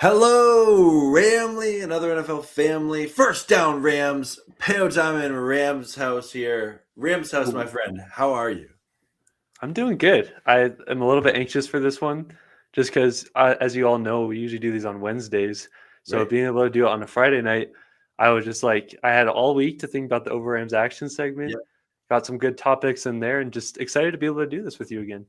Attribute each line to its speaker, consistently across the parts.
Speaker 1: Hello, Ramley, another NFL family. First down, Rams. Peo time in Rams house here. Rams house, my friend. How are you?
Speaker 2: I'm doing good. I am a little bit anxious for this one just because, as you all know, we usually do these on Wednesdays. So
Speaker 1: Right.
Speaker 2: being able to do it on a Friday night, I was just like, I had all week to think about the Over Rams action segment,
Speaker 1: Yep.
Speaker 2: got some good topics in there, and just excited to be able to do this with you again.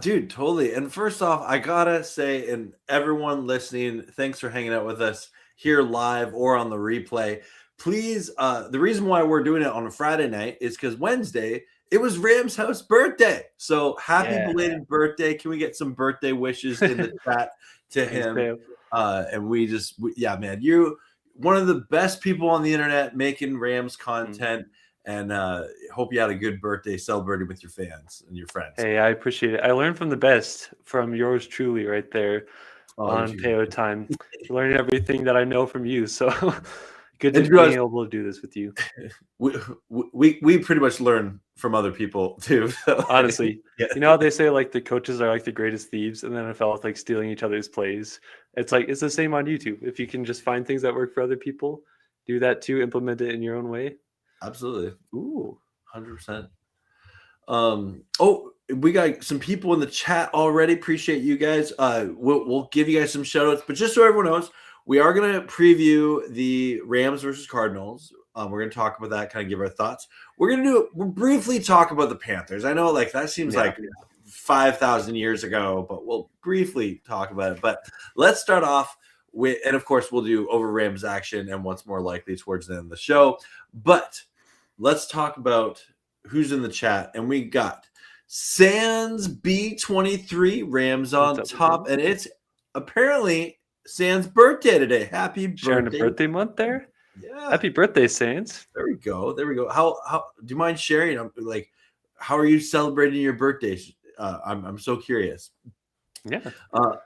Speaker 1: Dude, totally. And first off, I gotta say, and everyone listening, thanks for hanging out with us here live or on the replay. Please, the reason why we're doing it on a Friday night is because Wednesday it was Rams house birthday. So happy
Speaker 2: Yeah.
Speaker 1: belated birthday. Can we get some birthday wishes in the chat to
Speaker 2: Thanks,
Speaker 1: him?
Speaker 2: Peo.
Speaker 1: And yeah, man, you one of the best people on the internet making Rams content. And hope you had a good birthday celebrating with your fans and your friends.
Speaker 2: Hey, I appreciate it. I learned from the best, from yours truly right there on
Speaker 1: Dude.
Speaker 2: Peo time. Learning everything that I know from you. So good
Speaker 1: And
Speaker 2: to
Speaker 1: to be
Speaker 2: being
Speaker 1: honest,
Speaker 2: able to do this with you.
Speaker 1: we pretty much learn from other people too. So,
Speaker 2: Honestly,
Speaker 1: yeah.
Speaker 2: you know how they say like the coaches are like the greatest thieves, and then NFL with like stealing each other's plays. It's like it's the same on YouTube. If you can just find things that work for other people, do that too. Implement it in your own way.
Speaker 1: Absolutely.
Speaker 2: Ooh,
Speaker 1: 100%. We got some people in the chat already. Appreciate you guys. We'll give you guys some shout outs, but just so everyone knows, we are going to preview the Rams versus Cardinals. We're going to talk about that, kind of give our thoughts. We'll briefly talk about the Panthers. I know like that seems like 5,000 years ago, but we'll briefly talk about it. But let's start off with, and of course we'll do over Rams action and what's more likely towards the end of the show. But let's talk about who's in the chat. And we got Sans B23 Rams on top, and it's apparently Sans' birthday today. Happy
Speaker 2: sharing a
Speaker 1: birthday.
Speaker 2: birthday month there.
Speaker 1: Yeah.
Speaker 2: Happy birthday, Saints.
Speaker 1: There we go. How do you mind sharing? Like, how are you celebrating your birthday? I'm so curious.
Speaker 2: Yeah.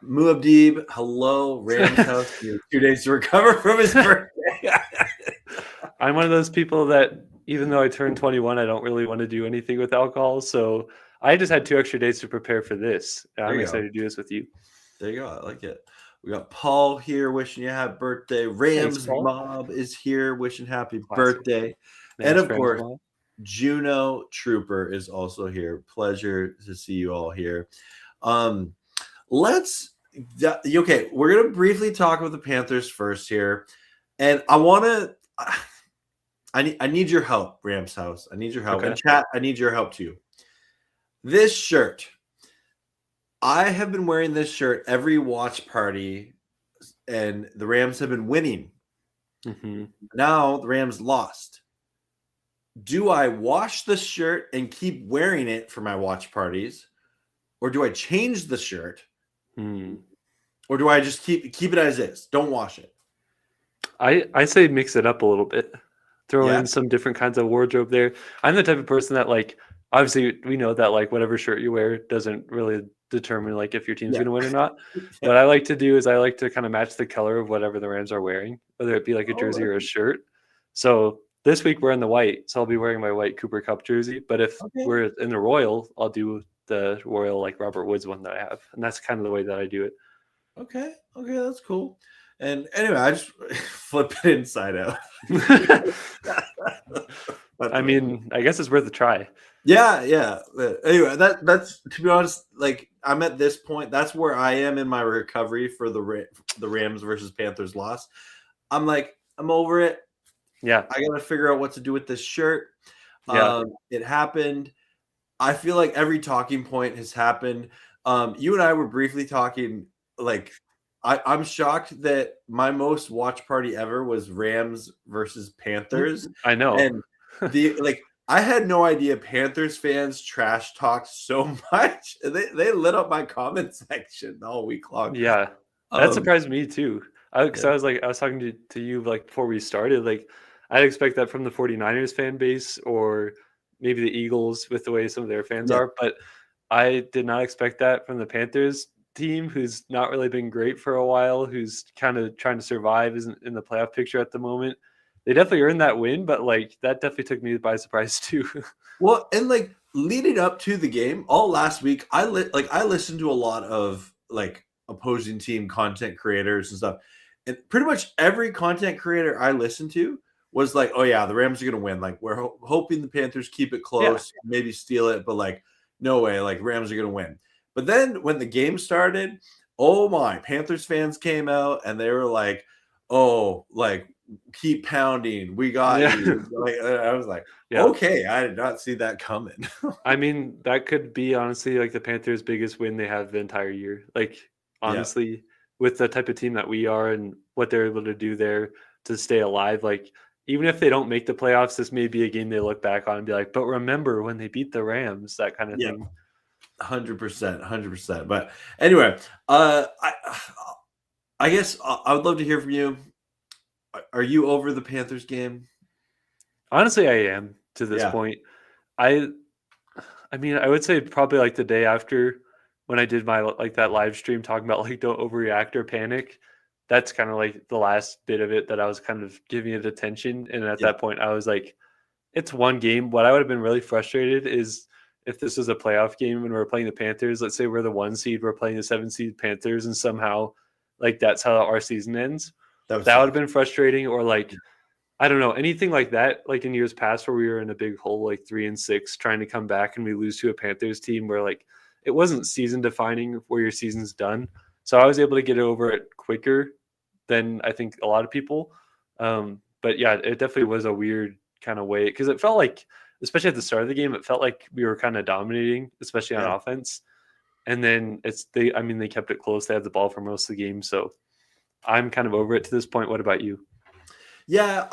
Speaker 1: Muabdeeb, hello. Rams house. 2 days to recover from his birthday.
Speaker 2: I'm one of those people that even though I turned 21, I don't really want to do anything with alcohol. So I just had 2 extra days to prepare for this. I'm excited to do this with you.
Speaker 1: There you go. I like it. We got Paul here wishing you a happy birthday. Rams Mob is here wishing happy birthday. And of course, Juno Trooper is also here. Pleasure to see you all here. Okay, we're going to briefly talk about the Panthers first here. And I need your help, Rams House. I need your help. Okay. And chat, I need your help too. This shirt. I have been wearing this shirt every watch party, and the Rams have been winning.
Speaker 2: Mm-hmm.
Speaker 1: Now the Rams lost. Do I wash the shirt and keep wearing it for my watch parties, or do I change the shirt, or do I just keep it as is? Don't wash it.
Speaker 2: I say mix it up a little bit. Throw in some different kinds of wardrobe there. I'm the type of person that like obviously we know that like whatever shirt you wear doesn't really determine like if your team's going to win or not. What I like to do is I like to kind of match the color of whatever the Rams are wearing, whether it be like a jersey or a shirt. So this week we're in the white, so I'll be wearing my white Cooper Kupp jersey. But if we're in the Royal, I'll do the Royal like Robert Woods one that I have, and that's kind of the way that I do it.
Speaker 1: Okay, that's cool. And anyway, I just flip it inside out.
Speaker 2: I mean, I guess it's worth a try.
Speaker 1: Yeah. Anyway, that's to be honest, like I'm at this point. That's where I am in my recovery for the Rams versus Panthers loss. I'm like, I'm over it.
Speaker 2: Yeah,
Speaker 1: I got to figure out what to do with this shirt. Yeah, it happened. I feel like every talking point has happened. You and I were briefly talking. Like, I'm shocked that my most watch party ever was Rams versus Panthers.
Speaker 2: I know,
Speaker 1: and I had no idea Panthers fans trash talked so much. They lit up my comment section all week long.
Speaker 2: Yeah, that surprised me too. Because I was talking to you like before we started. Like, I'd expect that from the 49ers fan base or maybe the Eagles with the way some of their fans are, but I did not expect that from the Panthers team, who's not really been great for a while, who's kind of trying to survive, isn't in the playoff picture at the moment. They definitely earned that win, but like that definitely took me by surprise too.
Speaker 1: Well, and like leading up to the game, all last week, I listened to a lot of like opposing team content creators and stuff. And pretty much every content creator I listened to was like, oh yeah, the Rams are going to win. Like we're hoping the Panthers keep it close, maybe steal it, but like no way, like Rams are going to win. But then when the game started, oh my, Panthers fans came out and they were like, oh, like keep pounding. We got you. Like, I was like, okay, I did not see that coming.
Speaker 2: I mean, that could be honestly like the Panthers' biggest win they have the entire year. Like honestly, with the type of team that we are and what they're able to do there to stay alive, like even if they don't make the playoffs, this may be a game they look back on and be like, but remember when they beat the Rams, that kind of thing.
Speaker 1: 100%. But anyway, I guess I would love to hear from you. Are you over the Panthers game?
Speaker 2: Honestly, I am to this point. I mean, I would say probably like the day after when I did my like that live stream talking about like don't overreact or panic. That's kind of like the last bit of it that I was kind of giving it attention. And at that point, I was like, it's one game. What I would have been really frustrated is if this was a playoff game and we're playing the Panthers, let's say we're the 1 seed, we're playing the 7 seed Panthers, and somehow like that's how our season ends. That would have been frustrating. Or like, I don't know, anything like that, like in years past where we were in a big hole, like 3-6, trying to come back and we lose to a Panthers team where like it wasn't season defining where your season's done. So I was able to get over it quicker than I think a lot of people. But yeah, it definitely was a weird kind of way because it felt like, especially at the start of the game, it felt like we were kind of dominating, especially on offense. And then they kept it close. They had the ball for most of the game. So I'm kind of over it to this point. What about you?
Speaker 1: Yeah,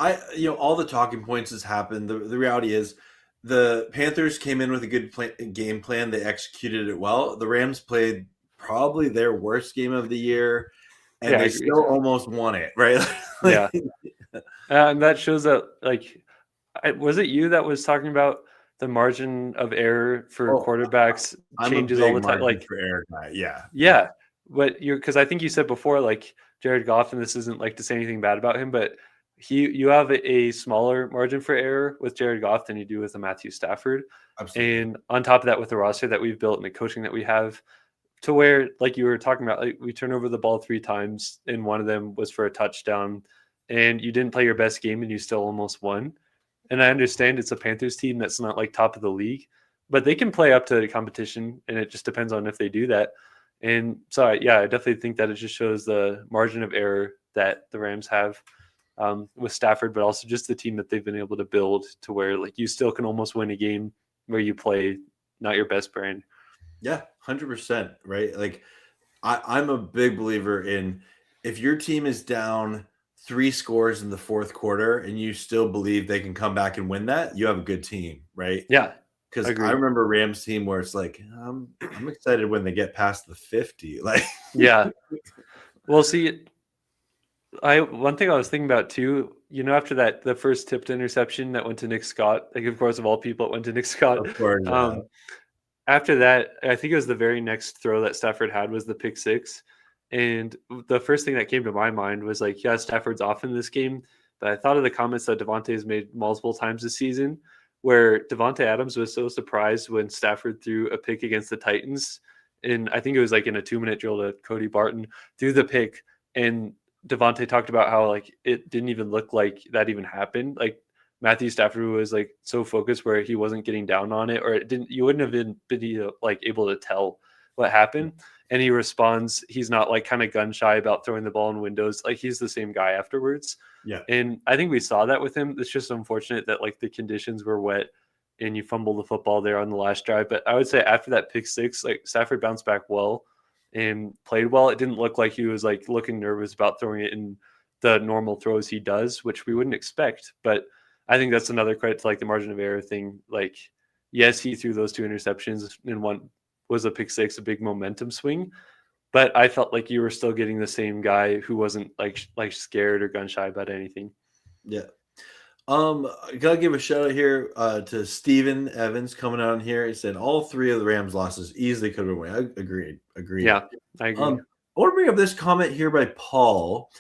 Speaker 1: all the talking points has happened. The reality is the Panthers came in with a good game plan. They executed it well. The Rams played probably their worst game of the year, and they still almost won it, right?
Speaker 2: And that shows that, like, was it you that was talking about the margin of error for quarterbacks changes all the time? Like
Speaker 1: for error guy,
Speaker 2: yeah. But because I think you said before, like Jared Goff, and this isn't like to say anything bad about him, but you have a smaller margin for error with Jared Goff than you do with a Matthew Stafford.
Speaker 1: Absolutely.
Speaker 2: And on top of that, with the roster that we've built and the coaching that we have, to where, like you were talking about, like we turned over the ball 3 times, and one of them was for a touchdown, and you didn't play your best game, and you still almost won. And I understand it's a Panthers team that's not like top of the league, but they can play up to the competition, and it just depends on if they do that. And so, I definitely think that it just shows the margin of error that the Rams have with Stafford, but also just the team that they've been able to build to where like you still can almost win a game where you play not your best brand.
Speaker 1: Yeah, 100%. Right. Like I'm a big believer in if your team is down 3 scores in the fourth quarter and you still believe they can come back and win that, you have a good team, right?
Speaker 2: Yeah.
Speaker 1: Because I remember Rams team where it's like, I'm excited when they get past the 50. Like,
Speaker 2: yeah. Well, see, one thing I was thinking about too, after that, the first tipped interception that went to Nick Scott, like of course of all people, it went to Nick Scott.
Speaker 1: Of course,
Speaker 2: after that, I think it was the very next throw that Stafford had was the pick 6. And the first thing that came to my mind was like, yeah, Stafford's off in this game. But I thought of the comments that Davante has made multiple times this season, where Davante Adams was so surprised when Stafford threw a pick against the Titans. And I think it was like in a 2-minute drill to Cody Barton, threw the pick. And Davante talked about how like it didn't even look like that even happened. Like Matthew Stafford was like so focused where he wasn't getting down on it, or you wouldn't have been like able to tell what happened. And he responds, he's not like kind of gun shy about throwing the ball in windows. Like he's the same guy afterwards.
Speaker 1: Yeah.
Speaker 2: And I think we saw that with him. It's just unfortunate that like the conditions were wet and you fumbled the football there on the last drive. But I would say after that pick 6, like Stafford bounced back well and played well. It didn't look like he was like looking nervous about throwing it in the normal throws he does, which we wouldn't expect. But I think that's another credit to like the margin of error thing. Like, yes, he threw those 2 interceptions, and one was a pick 6, a big momentum swing. But I felt like you were still getting the same guy who wasn't like scared or gun shy about anything.
Speaker 1: Yeah. I gotta give a shout out here to Steven Evans coming on here. He said all 3 of the Rams losses easily could have been won. I agreed.
Speaker 2: Yeah, I agree.
Speaker 1: I want to bring up this comment here by Paul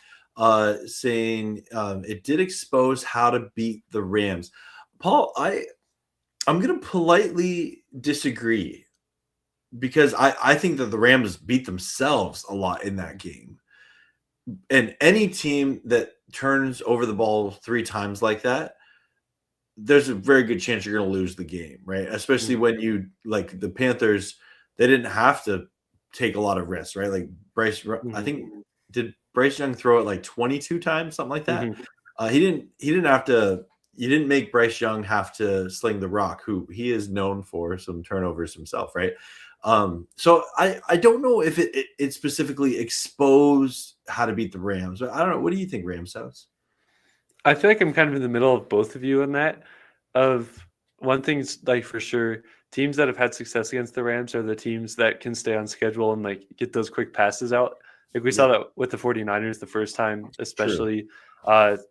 Speaker 1: saying it did expose how to beat the Rams. Paul, I'm going to politely disagree because I think that the Rams beat themselves a lot in that game. And any team that turns over the ball 3 times like that, there's a very good chance you're going to lose the game, right? Especially when you like the Panthers, they didn't have to take a lot of risks, right? Like I think did Bryce Young throw it like 22 times, something like that. He didn't have to. You didn't make Bryce Young have to sling the rock, who he is known for some turnovers himself, right? So I don't know if it specifically exposed how to beat the Rams, but I don't know. What do you think, Rams house?
Speaker 2: I feel like I'm kind of in the middle of both of you on that. Of one thing's like for sure, teams that have had success against the Rams are the teams that can stay on schedule and like get those quick passes out. Like we saw that with the 49ers the first time, especially.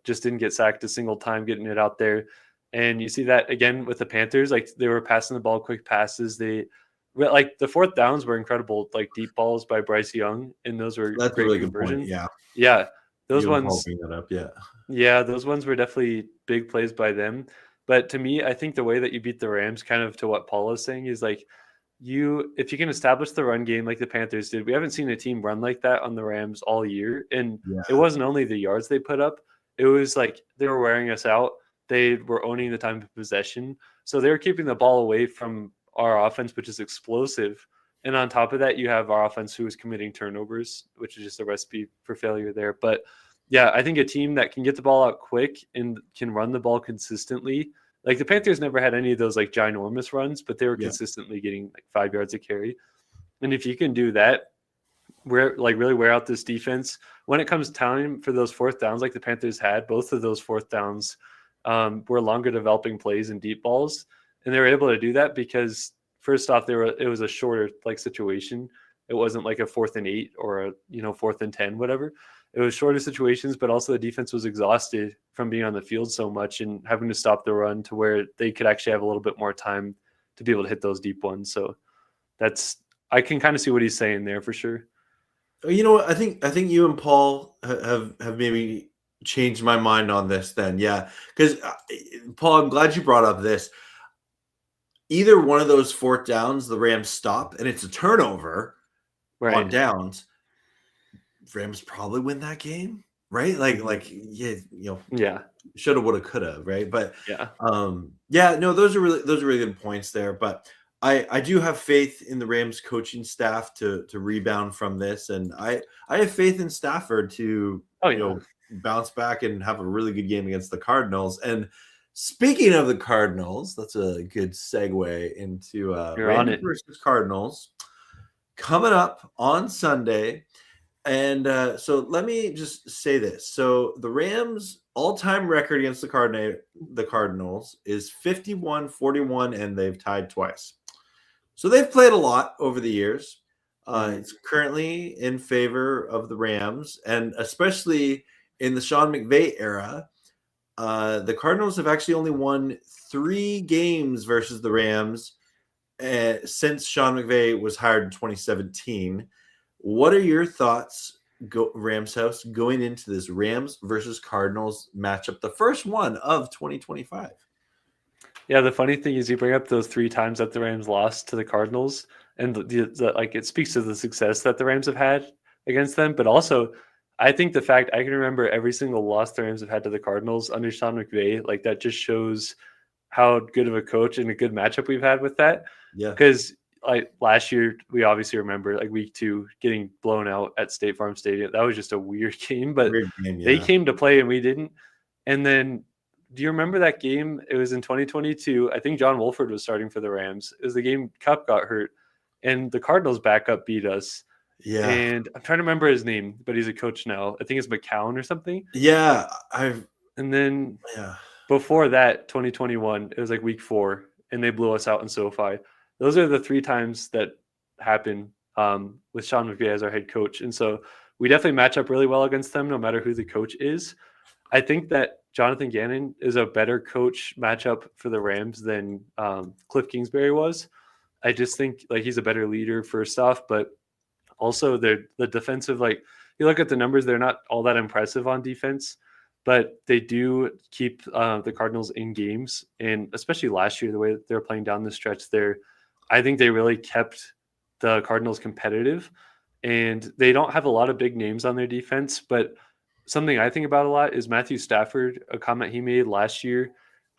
Speaker 2: Just didn't get sacked a single time getting it out there. And you see that again with the Panthers, like they were passing the ball, quick passes. Like the fourth downs were incredible, like deep balls by Bryce Young, and those were
Speaker 1: That's
Speaker 2: great
Speaker 1: a really
Speaker 2: conversions.
Speaker 1: good point.
Speaker 2: Yeah, those
Speaker 1: You and Paul
Speaker 2: ones.
Speaker 1: bring that up, yeah.
Speaker 2: Yeah, those ones were definitely big plays by them. But to me, I think the way that you beat the Rams, kind of to what Paul is saying, is like if you can establish the run game like the Panthers did. We haven't seen a team run like that on the Rams all year, and it wasn't only the yards they put up. It was like they were wearing us out. They were owning the time of possession. So they were keeping the ball away from our offense, which is explosive. And on top of that, you have our offense who is committing turnovers, which is just a recipe for failure there. But yeah, I think a team that can get the ball out quick and can run the ball consistently. Like the Panthers never had any of those like ginormous runs, but they were consistently getting like 5 yards a carry. And if you can do that, really wear out this defense. When it comes time for those fourth downs, like the Panthers had, both of those fourth downs were longer developing plays and deep balls, and they were able to do that because first off, it was a shorter like situation. It wasn't like a 4th and 8 or a 4th and 10, whatever. It was shorter situations, but also the defense was exhausted from being on the field so much and having to stop the run to where they could actually have a little bit more time to be able to hit those deep ones. So I can kind of see what he's saying there for sure.
Speaker 1: You know what? I think you and Paul have maybe changed my mind on this. Then, yeah, because Paul, I'm glad you brought up this. Either one of those fourth downs, the Rams stop, and it's a turnover on downs. Rams probably win that game, right? Shoulda, woulda, coulda, right? But those are really good points there. But I do have faith in the Rams coaching staff to rebound from this, and I have faith in Stafford to bounce back and have a really good game against the Cardinals. And speaking of the Cardinals, that's a good segue into Rams versus Cardinals coming up on Sunday. And so let me just say this. So the Rams' all-time record against the Cardinals is 51-41, and they've tied twice. So they've played a lot over the years. It's currently in favor of the Rams, and especially in the Sean McVay era, the Cardinals have actually only won 3 games versus the Rams since Sean McVay was hired in 2017. What are your thoughts, Rams house, going into this Rams versus Cardinals matchup, the first one of 2025?
Speaker 2: Yeah, the funny thing is you bring up those 3 times that the Rams lost to the Cardinals, and it speaks to the success that the Rams have had against them. But also, I think the fact I can remember every single loss the Rams have had to the Cardinals under Sean McVay, like that just shows how good of a coach and a good matchup we've had with that.
Speaker 1: Yeah,
Speaker 2: because like last year, we obviously remember like week 2 getting blown out at State Farm Stadium. That was just a weird game, but they came to play and we didn't. And then, do you remember that game? It was in 2022. I think John Wolford was starting for the Rams. It was the game Kupp got hurt, and the Cardinals backup beat us.
Speaker 1: Yeah,
Speaker 2: and I'm trying to remember his name, but he's a coach now. I think it's McCown or something.
Speaker 1: Yeah,
Speaker 2: before that, 2021, it was like week 4, and they blew us out in SoFi. Those are the 3 times that happened with Sean McVay as our head coach. And so we definitely match up really well against them, no matter who the coach is. I think that Jonathan Gannon is a better coach matchup for the Rams than Cliff Kingsbury was. I just think like he's a better leader first off, but also the defensive, like you look at the numbers, they're not all that impressive on defense, but they do keep the Cardinals in games. And especially last year, the way that they're playing down the stretch there, I think they really kept the Cardinals competitive, and they don't have a lot of big names on their defense. But something I think about a lot is Matthew Stafford, a comment he made last year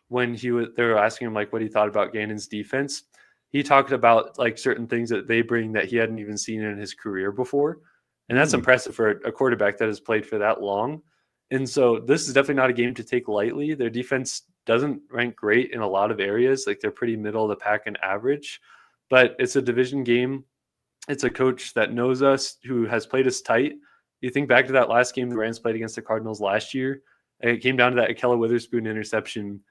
Speaker 2: when they were asking him like what he thought about Gannon's defense. He talked about like certain things that they bring that he hadn't even seen in his career before. And that's impressive for a quarterback that has played for that long. And so this is definitely not a game to take lightly. Their defense doesn't rank great in a lot of areas. Like they're pretty middle of the pack and average, but it's a division game. It's a coach that knows us, who has played us tight. You think back to that last game the Rams played against the Cardinals last year. It came down to that Akella Witherspoon interception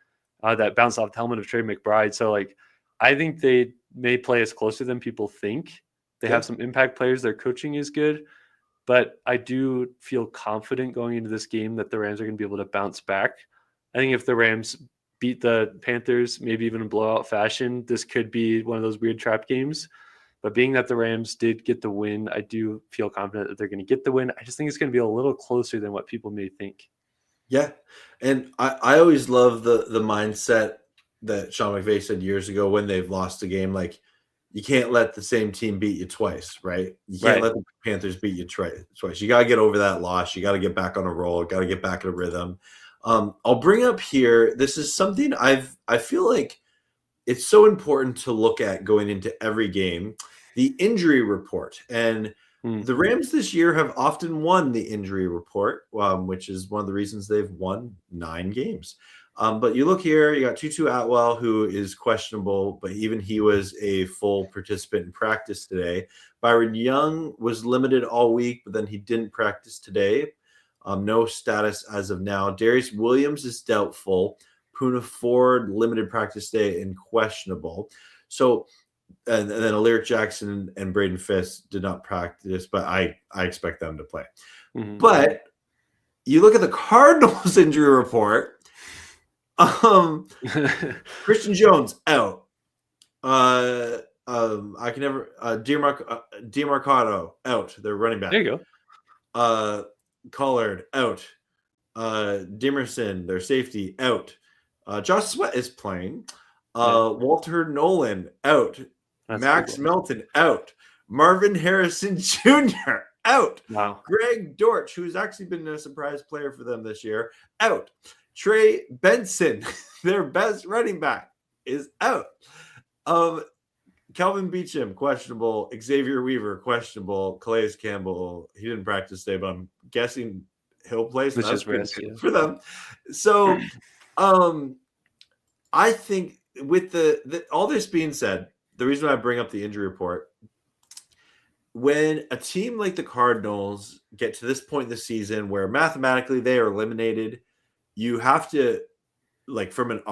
Speaker 2: that bounced off the helmet of Trey McBride. So like, I think they may play us closer than people think. They have some impact players. Their coaching is good. But I do feel confident going into this game that the Rams are going to be able to bounce back. I think if the Rams beat the Panthers, maybe even in blowout fashion, this could be one of those weird trap games. But being that the Rams did get the win, I do feel confident that they're going to get the win. I just think it's going to be a little closer than what people may think.
Speaker 1: Yeah. And I always love the mindset that Sean McVay said years ago when they've lost a game. Like, you can't let the same team beat you twice, right? You can't let the Panthers beat you twice. You got to get over that loss. You got to get back on a roll. Got to get back in a rhythm. I'll bring up here, this is something I feel like it's so important to look at going into every game, the injury report. And the Rams this year have often won the injury report, which is one of the reasons they've won 9 games. But you look here, you got Tutu Atwell, who is questionable, but even he was a full participant in practice today. Byron Young was limited all week, but then he didn't practice today. No status as of now. Darius Williams is doubtful. Poona Ford, limited practice day and questionable. So, and then Alaric Jackson and Braden Fisk did not practice, but I expect them to play. But you look at the Cardinals injury report. Christian Jones out. I can never. Demarcado out. They're running back.
Speaker 2: There you
Speaker 1: go. Collard out. Dimerson, their safety, out. Josh Sweat is playing. Walter Nolan out. Max Melton out. Marvin Harrison Jr. out.
Speaker 2: Wow.
Speaker 1: Greg Dortch, who's actually been a surprise player for them this year, out. Trey Benson, their best running back, is out. Kelvin Beachum, questionable. Xavier Weaver, questionable. Calais Campbell, he didn't practice today, but I'm guessing he'll play. So that's good for them. So I think with the all this being said, the reason I bring up the injury report, when a team like the Cardinals get to this point in the season where mathematically they are eliminated, you have to, like, from an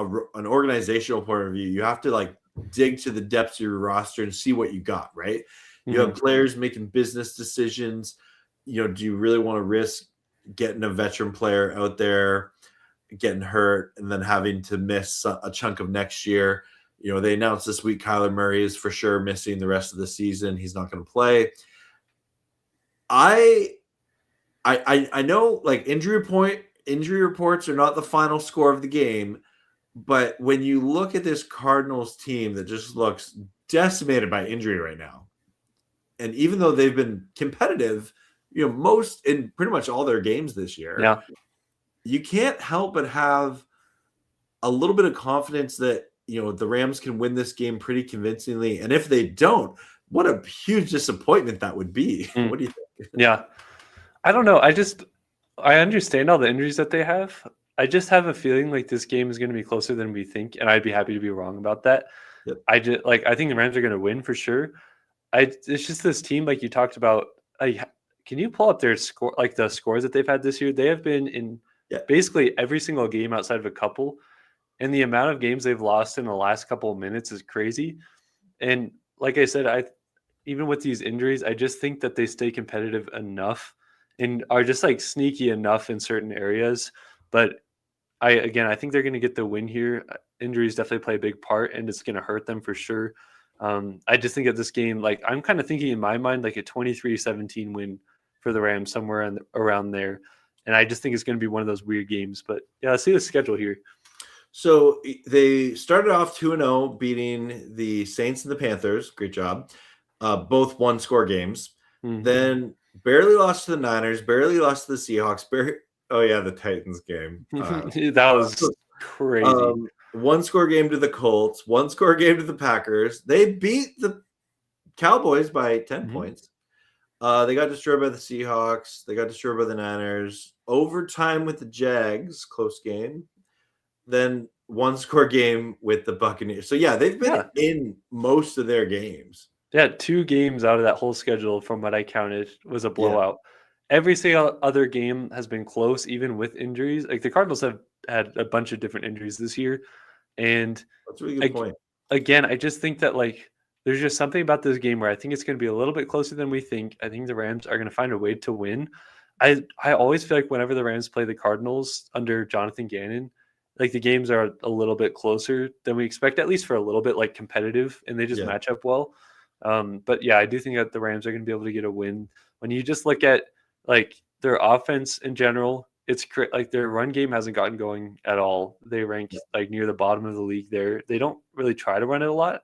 Speaker 1: organizational point of view, you have to like dig to the depths of your roster and see what you got, right? You have players making business decisions. You know, do you really want to risk getting a veteran player out there, getting hurt, and then having to miss a chunk of next year? You know, they announced this week Kyler Murray is for sure missing the rest of the season. He's not going to play. I know, like, injury reports are not the final score of the game, but when you look at this Cardinals team that just looks decimated by injury right now, and even though they've been competitive, you know, most in pretty much all their games this year, you can't help but have a little bit of confidence that, you know, the Rams can win this game pretty convincingly. And if they don't, what a huge disappointment that would be. What do you think?
Speaker 2: Yeah. I don't know. I understand all the injuries that they have. I just have a feeling like this game is going to be closer than we think, and I'd be happy to be wrong about that.
Speaker 1: Yep.
Speaker 2: I think the Rams are going to win for sure. It's just this team, like you talked about. Can you pull up their score, like the scores that they've had this year? They have been in basically every single game outside of a couple, and the amount of games they've lost in the last couple of minutes is crazy. And like I said, even with these injuries, I just think that they stay competitive enough and are just like sneaky enough in certain areas. But I think they're going to get the win here. Injuries definitely play a big part, and it's going to hurt them for sure. I just think at this game, like, I'm kind of thinking in my mind like a 23-17 win for the Rams, somewhere around there. And I just think it's going to be one of those weird games. But yeah, let's see the schedule here.
Speaker 1: So they started off 2-0, beating the Saints and the Panthers. Great job. both one-score games.
Speaker 2: Mhm.
Speaker 1: Then barely lost to the Niners, barely lost to the Seahawks. The Titans game.
Speaker 2: That was crazy.
Speaker 1: One-score game to the Colts, one-score game to the Packers. They beat the Cowboys by 10 points. They got destroyed by the Seahawks. They got destroyed by the Niners. Overtime with the Jags, close game. Then one-score game with the Buccaneers. So, yeah, they've been in most of their games.
Speaker 2: Yeah, 2 games out of that whole schedule, from what I counted, was a blowout. Every single other game has been close, even with injuries. Like, the Cardinals have had a bunch of different injuries this year. And
Speaker 1: that's a really good point.
Speaker 2: Again, I just think that, like, there's just something about this game where I think it's going to be a little bit closer than we think. I think the Rams are going to find a way to win. I always feel like whenever the Rams play the Cardinals under Jonathan Gannon, like, the games are a little bit closer than we expect, at least for a little bit, like, competitive, and they just match up well. But yeah, I do think that the Rams are going to be able to get a win. When you just look at, like, their offense in general, it's like their run game hasn't gotten going at all. They rank like near the bottom of the league there. They don't really try to run it a lot,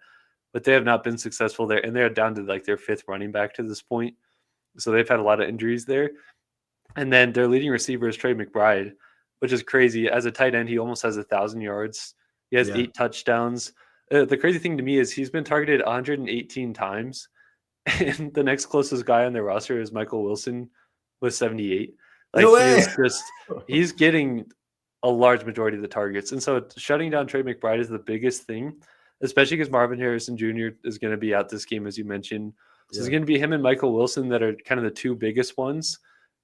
Speaker 2: but they have not been successful there. And they're down to like their 5th running back to this point. So they've had a lot of injuries there. And then their leading receiver is Trey McBride, which is crazy. As a tight end, he almost has 1,000 yards. He has 8 touchdowns. The crazy thing to me is he's been targeted 118 times, and the next closest guy on their roster is Michael Wilson with 78. Like,
Speaker 1: no way.
Speaker 2: He's getting a large majority of the targets. And so shutting down Trey McBride is the biggest thing, especially because Marvin Harrison Jr. is going to be out this game, as you mentioned. So it's going to be him and Michael Wilson that are kind of the 2 biggest ones.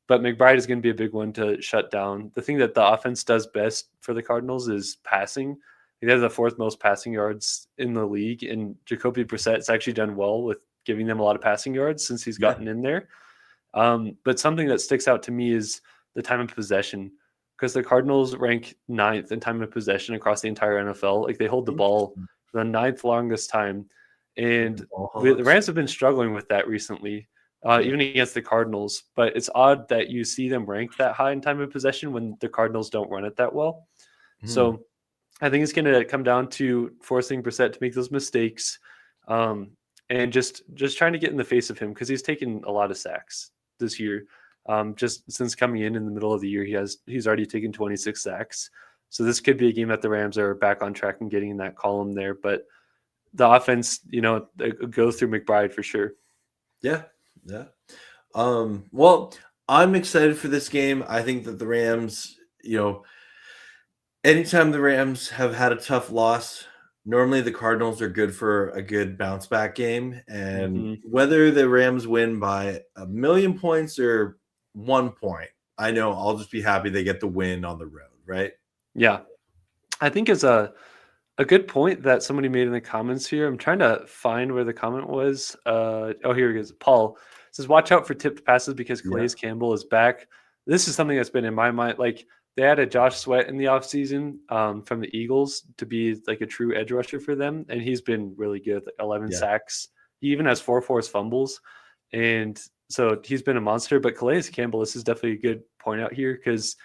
Speaker 2: But McBride is going to be a big one to shut down. The thing that the offense does best for the Cardinals is passing. They have the 4th most passing yards in the league, and Jacoby Brissett's actually done well with giving them a lot of passing yards since he's gotten in there. But something that sticks out to me is the time of possession, because the Cardinals rank 9th in time of possession across the entire NFL. Like, they hold the ball the 9th longest time, and the Rams have been struggling with that recently. Even against the Cardinals, but it's odd that you see them rank that high in time of possession when the Cardinals don't run it that well. So I think it's going to come down to forcing Brissett to make those mistakes, and just trying to get in the face of him, because he's taken a lot of sacks this year. Just since coming in the middle of the year, he's already taken 26 sacks. So this could be a game that the Rams are back on track and getting in that column there. But the offense, go through McBride for sure.
Speaker 1: Yeah. Yeah. Well, I'm excited for this game. I think that the Rams, anytime the Rams have had a tough loss, normally the Cardinals are good for a good bounce back game. And whether the Rams win by 1,000,000 points or 1 point, I know I'll just be happy they get the win on the road, right?
Speaker 2: Yeah. I think it's a good point that somebody made in the comments here. I'm trying to find where the comment was. Here it is. Paul says, watch out for tipped passes because Calais Campbell is back. This is something that's been in my mind. Like, they added Josh Sweat in the offseason from the Eagles to be like a true edge rusher for them. And he's been really good, like 11 sacks. He even has 4 forced fumbles. And so he's been a monster. But Calais Campbell, this is definitely a good point out here, because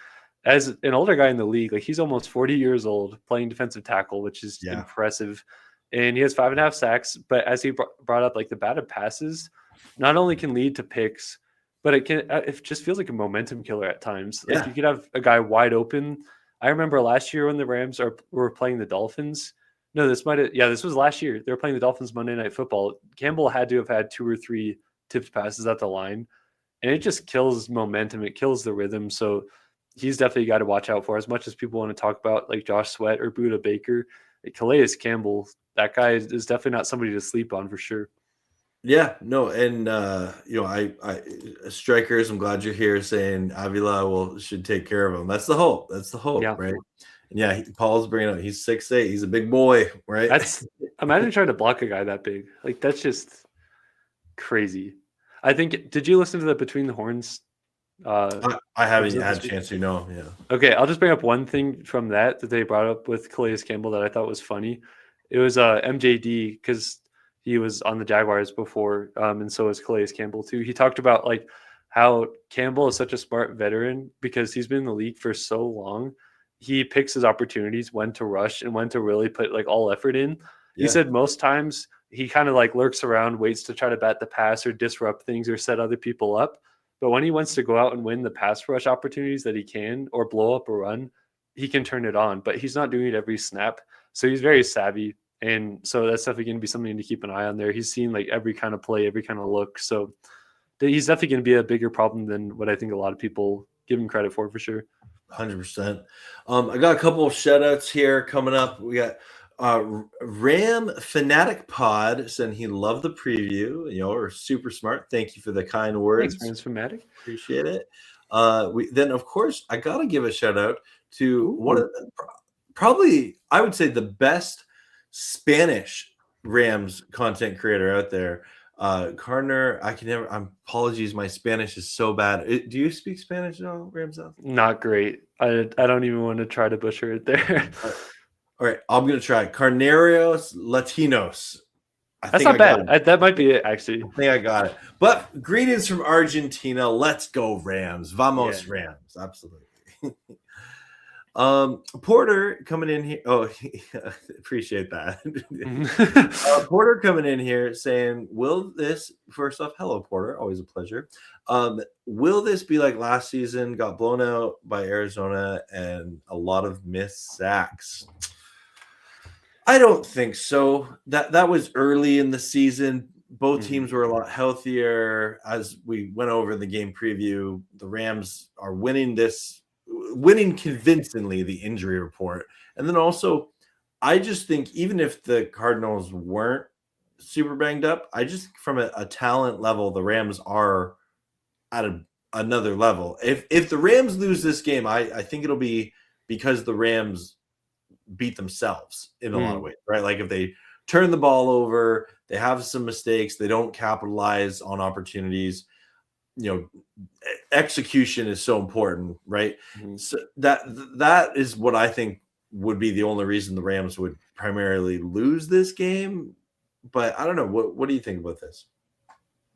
Speaker 2: as an older guy in the league, like, he's almost 40 years old playing defensive tackle, which is impressive. And he has 5.5 sacks. But as he brought up, like, the batted passes not only can lead to picks, but it just feels like a momentum killer at times. Like, you could have a guy wide open. I remember last year when the Rams were playing the Dolphins. No, this was last year. They were playing the Dolphins Monday Night Football. Campbell had to have had 2 or 3 tipped passes at the line, and it just kills momentum. It kills the rhythm. So he's definitely a guy to watch out for. As much as people want to talk about like Josh Sweat or Budda Baker, Calais Campbell, that guy is definitely not somebody to sleep on for sure.
Speaker 1: Yeah, no, and I strikers, I'm glad you're here saying Avila should take care of him. That's the hope. Right? And Paul's bringing up, he's 6'8", he's a big boy, right?
Speaker 2: Imagine trying to block a guy that big. Like, that's just crazy. I think, did you listen to the Between the Horns?
Speaker 1: I haven't had a chance to, no. Yeah.
Speaker 2: Okay, I'll just bring up one thing from that they brought up with Calais Campbell that I thought was funny. It was MJD, because he was on the Jaguars before, and so is Calais Campbell too. He talked about like how Campbell is such a smart veteran because he's been in the league for so long. He picks his opportunities when to rush and when to really put like all effort in. He said most times he kind of like lurks around, waits to try to bat the pass or disrupt things or set other people up. But when he wants to go out and win the pass rush opportunities that he can or blow up a run, he can turn it on. But he's not doing it every snap. So he's very savvy. And so that's definitely going to be something to keep an eye on there. He's seen like every kind of play, every kind of look. So he's definitely going to be a bigger problem than what I think a lot of people give him credit for sure.
Speaker 1: 100%. I got a couple of shout outs here coming up. We got Ram Fanatic Pod saying he loved the preview. We're super smart. Thank you for the kind words.
Speaker 2: Thanks, Ram Fanatic.
Speaker 1: Appreciate it. Then, of course, I got to give a shout out to one of probably, I would say, the best Spanish Rams content creator out there. Cardinal, apologies, my Spanish is so bad. Do you speak Spanish at all, Ramsell?
Speaker 2: Not great. I don't even want to try to butcher it there.
Speaker 1: All right, I'm going to try. Carneros Latinos.
Speaker 2: That's not bad. That might be it, actually.
Speaker 1: I think I got it. But greetings from Argentina. Let's go, Rams. Vamos, yeah. Rams. Absolutely. Porter coming in here. Oh, appreciate that. Porter coming in here saying, will this, first off, hello, Porter. Always a pleasure. Will this be like last season? Got blown out by Arizona and a lot of missed sacks. I don't think so. That was early in the season. Both teams were a lot healthier. As we went over the game preview, the Rams are winning convincingly the injury report. And then also, I just think even if the Cardinals weren't super banged up, I just from a talent level, the Rams are at another level. If the Rams lose this game, I think it'll be because the Rams beat themselves in a lot of ways, right? Like if they turn the ball over, they have some mistakes, they don't capitalize on opportunities. Execution is so important, right? So that is what I think would be the only reason the Rams would primarily lose this game. But I don't know. What do you think about this?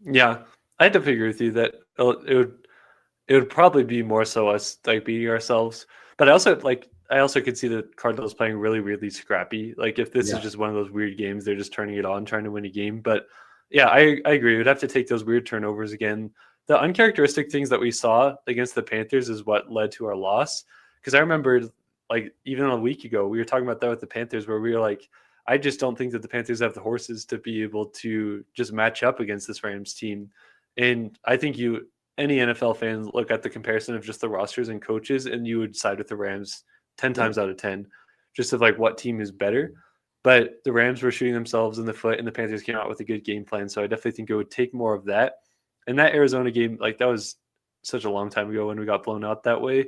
Speaker 2: Yeah, I definitely agree with you that it would probably be more so us like beating ourselves. But I also could see the Cardinals playing really, really scrappy. Like if this is just one of those weird games, they're just turning it on, trying to win a game. But yeah, I agree. We'd have to take those weird turnovers again. The uncharacteristic things that we saw against the Panthers is what led to our loss. Because I remember, like, even a week ago, we were talking about that with the Panthers, where we were like, I just don't think that the Panthers have the horses to be able to just match up against this Rams team. And I think any NFL fan look at the comparison of just the rosters and coaches, and you would side with the Rams 10 times out of 10, just of like what team is better. But the Rams were shooting themselves in the foot, and the Panthers came out with a good game plan. So I definitely think it would take more of that. And that Arizona game, like that was such a long time ago when we got blown out that way.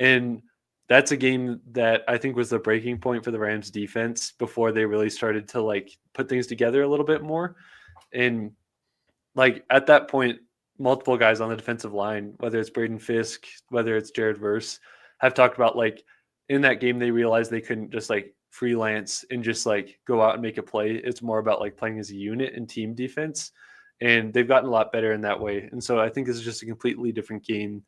Speaker 2: And that's a game that I think was the breaking point for the Rams defense before they really started to like put things together a little bit more. And like at that point, multiple guys on the defensive line, whether it's Braden Fisk, whether it's Jared Verse, have talked about like in that game, they realized they couldn't just like freelance and just like go out and make a play. It's more about like playing as a unit and team defense. And they've gotten a lot better in that way. And so I think this is just a completely different game.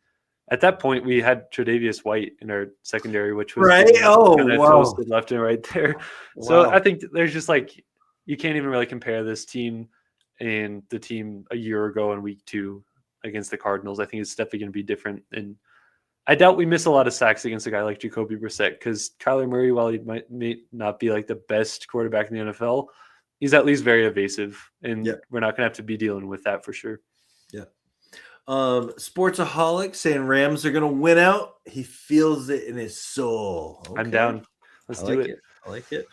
Speaker 2: At that point, we had Tre'Davious White in our secondary, which was
Speaker 1: right.
Speaker 2: Left and right there. Wow. So I think there's just like, you can't even really compare this team and the team a year ago in week 2 against the Cardinals. I think it's definitely going to be different. And I doubt we miss a lot of sacks against a guy like Jacoby Brissett, because Kyler Murray, while he may not be like the best quarterback in the NFL, he's at least very evasive, and we're not going to have to be dealing with that for sure.
Speaker 1: Yeah. Sportsaholic saying Rams are going to win out. He feels it in his soul.
Speaker 2: Okay. I'm down. Let's do it.
Speaker 1: I like it.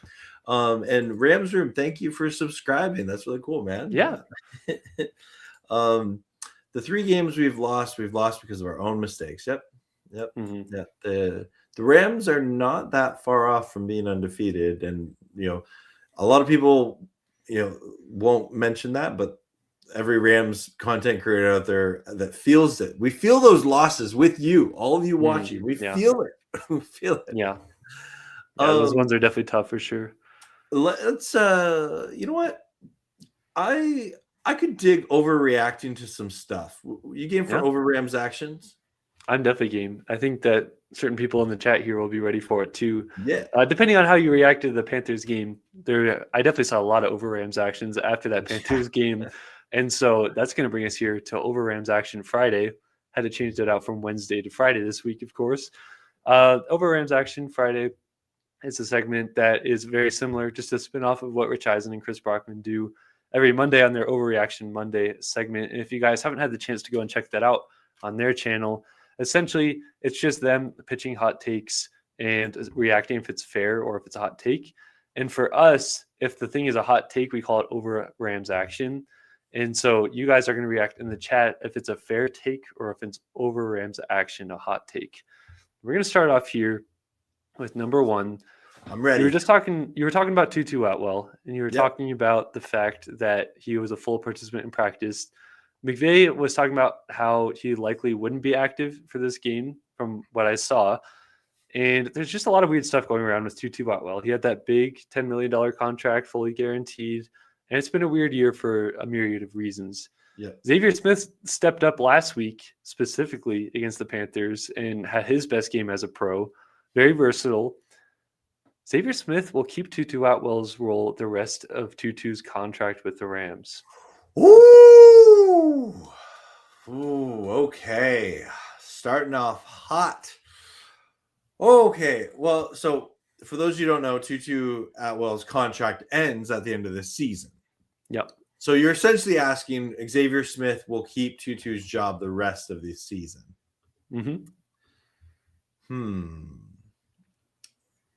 Speaker 1: And Rams Room, thank you for subscribing. That's really cool, man.
Speaker 2: Yeah.
Speaker 1: The 3 games we've lost because of our own mistakes. Yep. Mm-hmm. Yeah. The Rams are not that far off from being undefeated, and a lot of people won't mention that, but every Rams content creator out there that feels it. We feel those losses with you, all of you watching. We feel it. We feel it.
Speaker 2: Yeah. Those ones are definitely tough for sure.
Speaker 1: Let's you know what? I could dig overreacting to some stuff. You game for over Rams actions?
Speaker 2: I'm definitely game. I think that certain people in the chat here will be ready for it too.
Speaker 1: Yeah.
Speaker 2: Depending on how you reacted to the Panthers game, I definitely saw a lot of over Rams actions after that Panthers game. And so that's going to bring us here to over Rams action Friday. Had to change that out from Wednesday to Friday this week, of course. Over Rams action Friday is a segment that is very similar, just a spin-off of what Rich Eisen and Chris Brockman do every Monday on their Overreaction Monday segment. And if you guys haven't had the chance to go and check that out on their channel, essentially it's just them pitching hot takes and reacting if it's fair or if it's a hot take. And for us, if the thing is a hot take, we call it over Rams action. And so you guys are going to react in the chat if it's a fair take or if it's over Rams action, a hot take. We're going to start off here with number one.
Speaker 1: I'm ready.
Speaker 2: You were talking about Tutu Atwell, and you were talking about the fact that he was a full participant in practice. McVay was talking about how he likely wouldn't be active for this game from what I saw. And there's just a lot of weird stuff going around with Tutu Atwell. He had that big $10 million contract, fully guaranteed. And it's been a weird year for a myriad of reasons.
Speaker 1: Yeah.
Speaker 2: Xavier Smith stepped up last week, specifically against the Panthers, and had his best game as a pro. Very versatile. Xavier Smith will keep Tutu Atwell's role the rest of Tutu's contract with the Rams.
Speaker 1: Ooh, okay. Starting off hot. Okay, well, so for those of you who don't know, Tutu Atwell's contract ends at the end of this season.
Speaker 2: Yep.
Speaker 1: So you're essentially asking Xavier Smith will keep Tutu's job the rest of this season.
Speaker 2: Mm-hmm.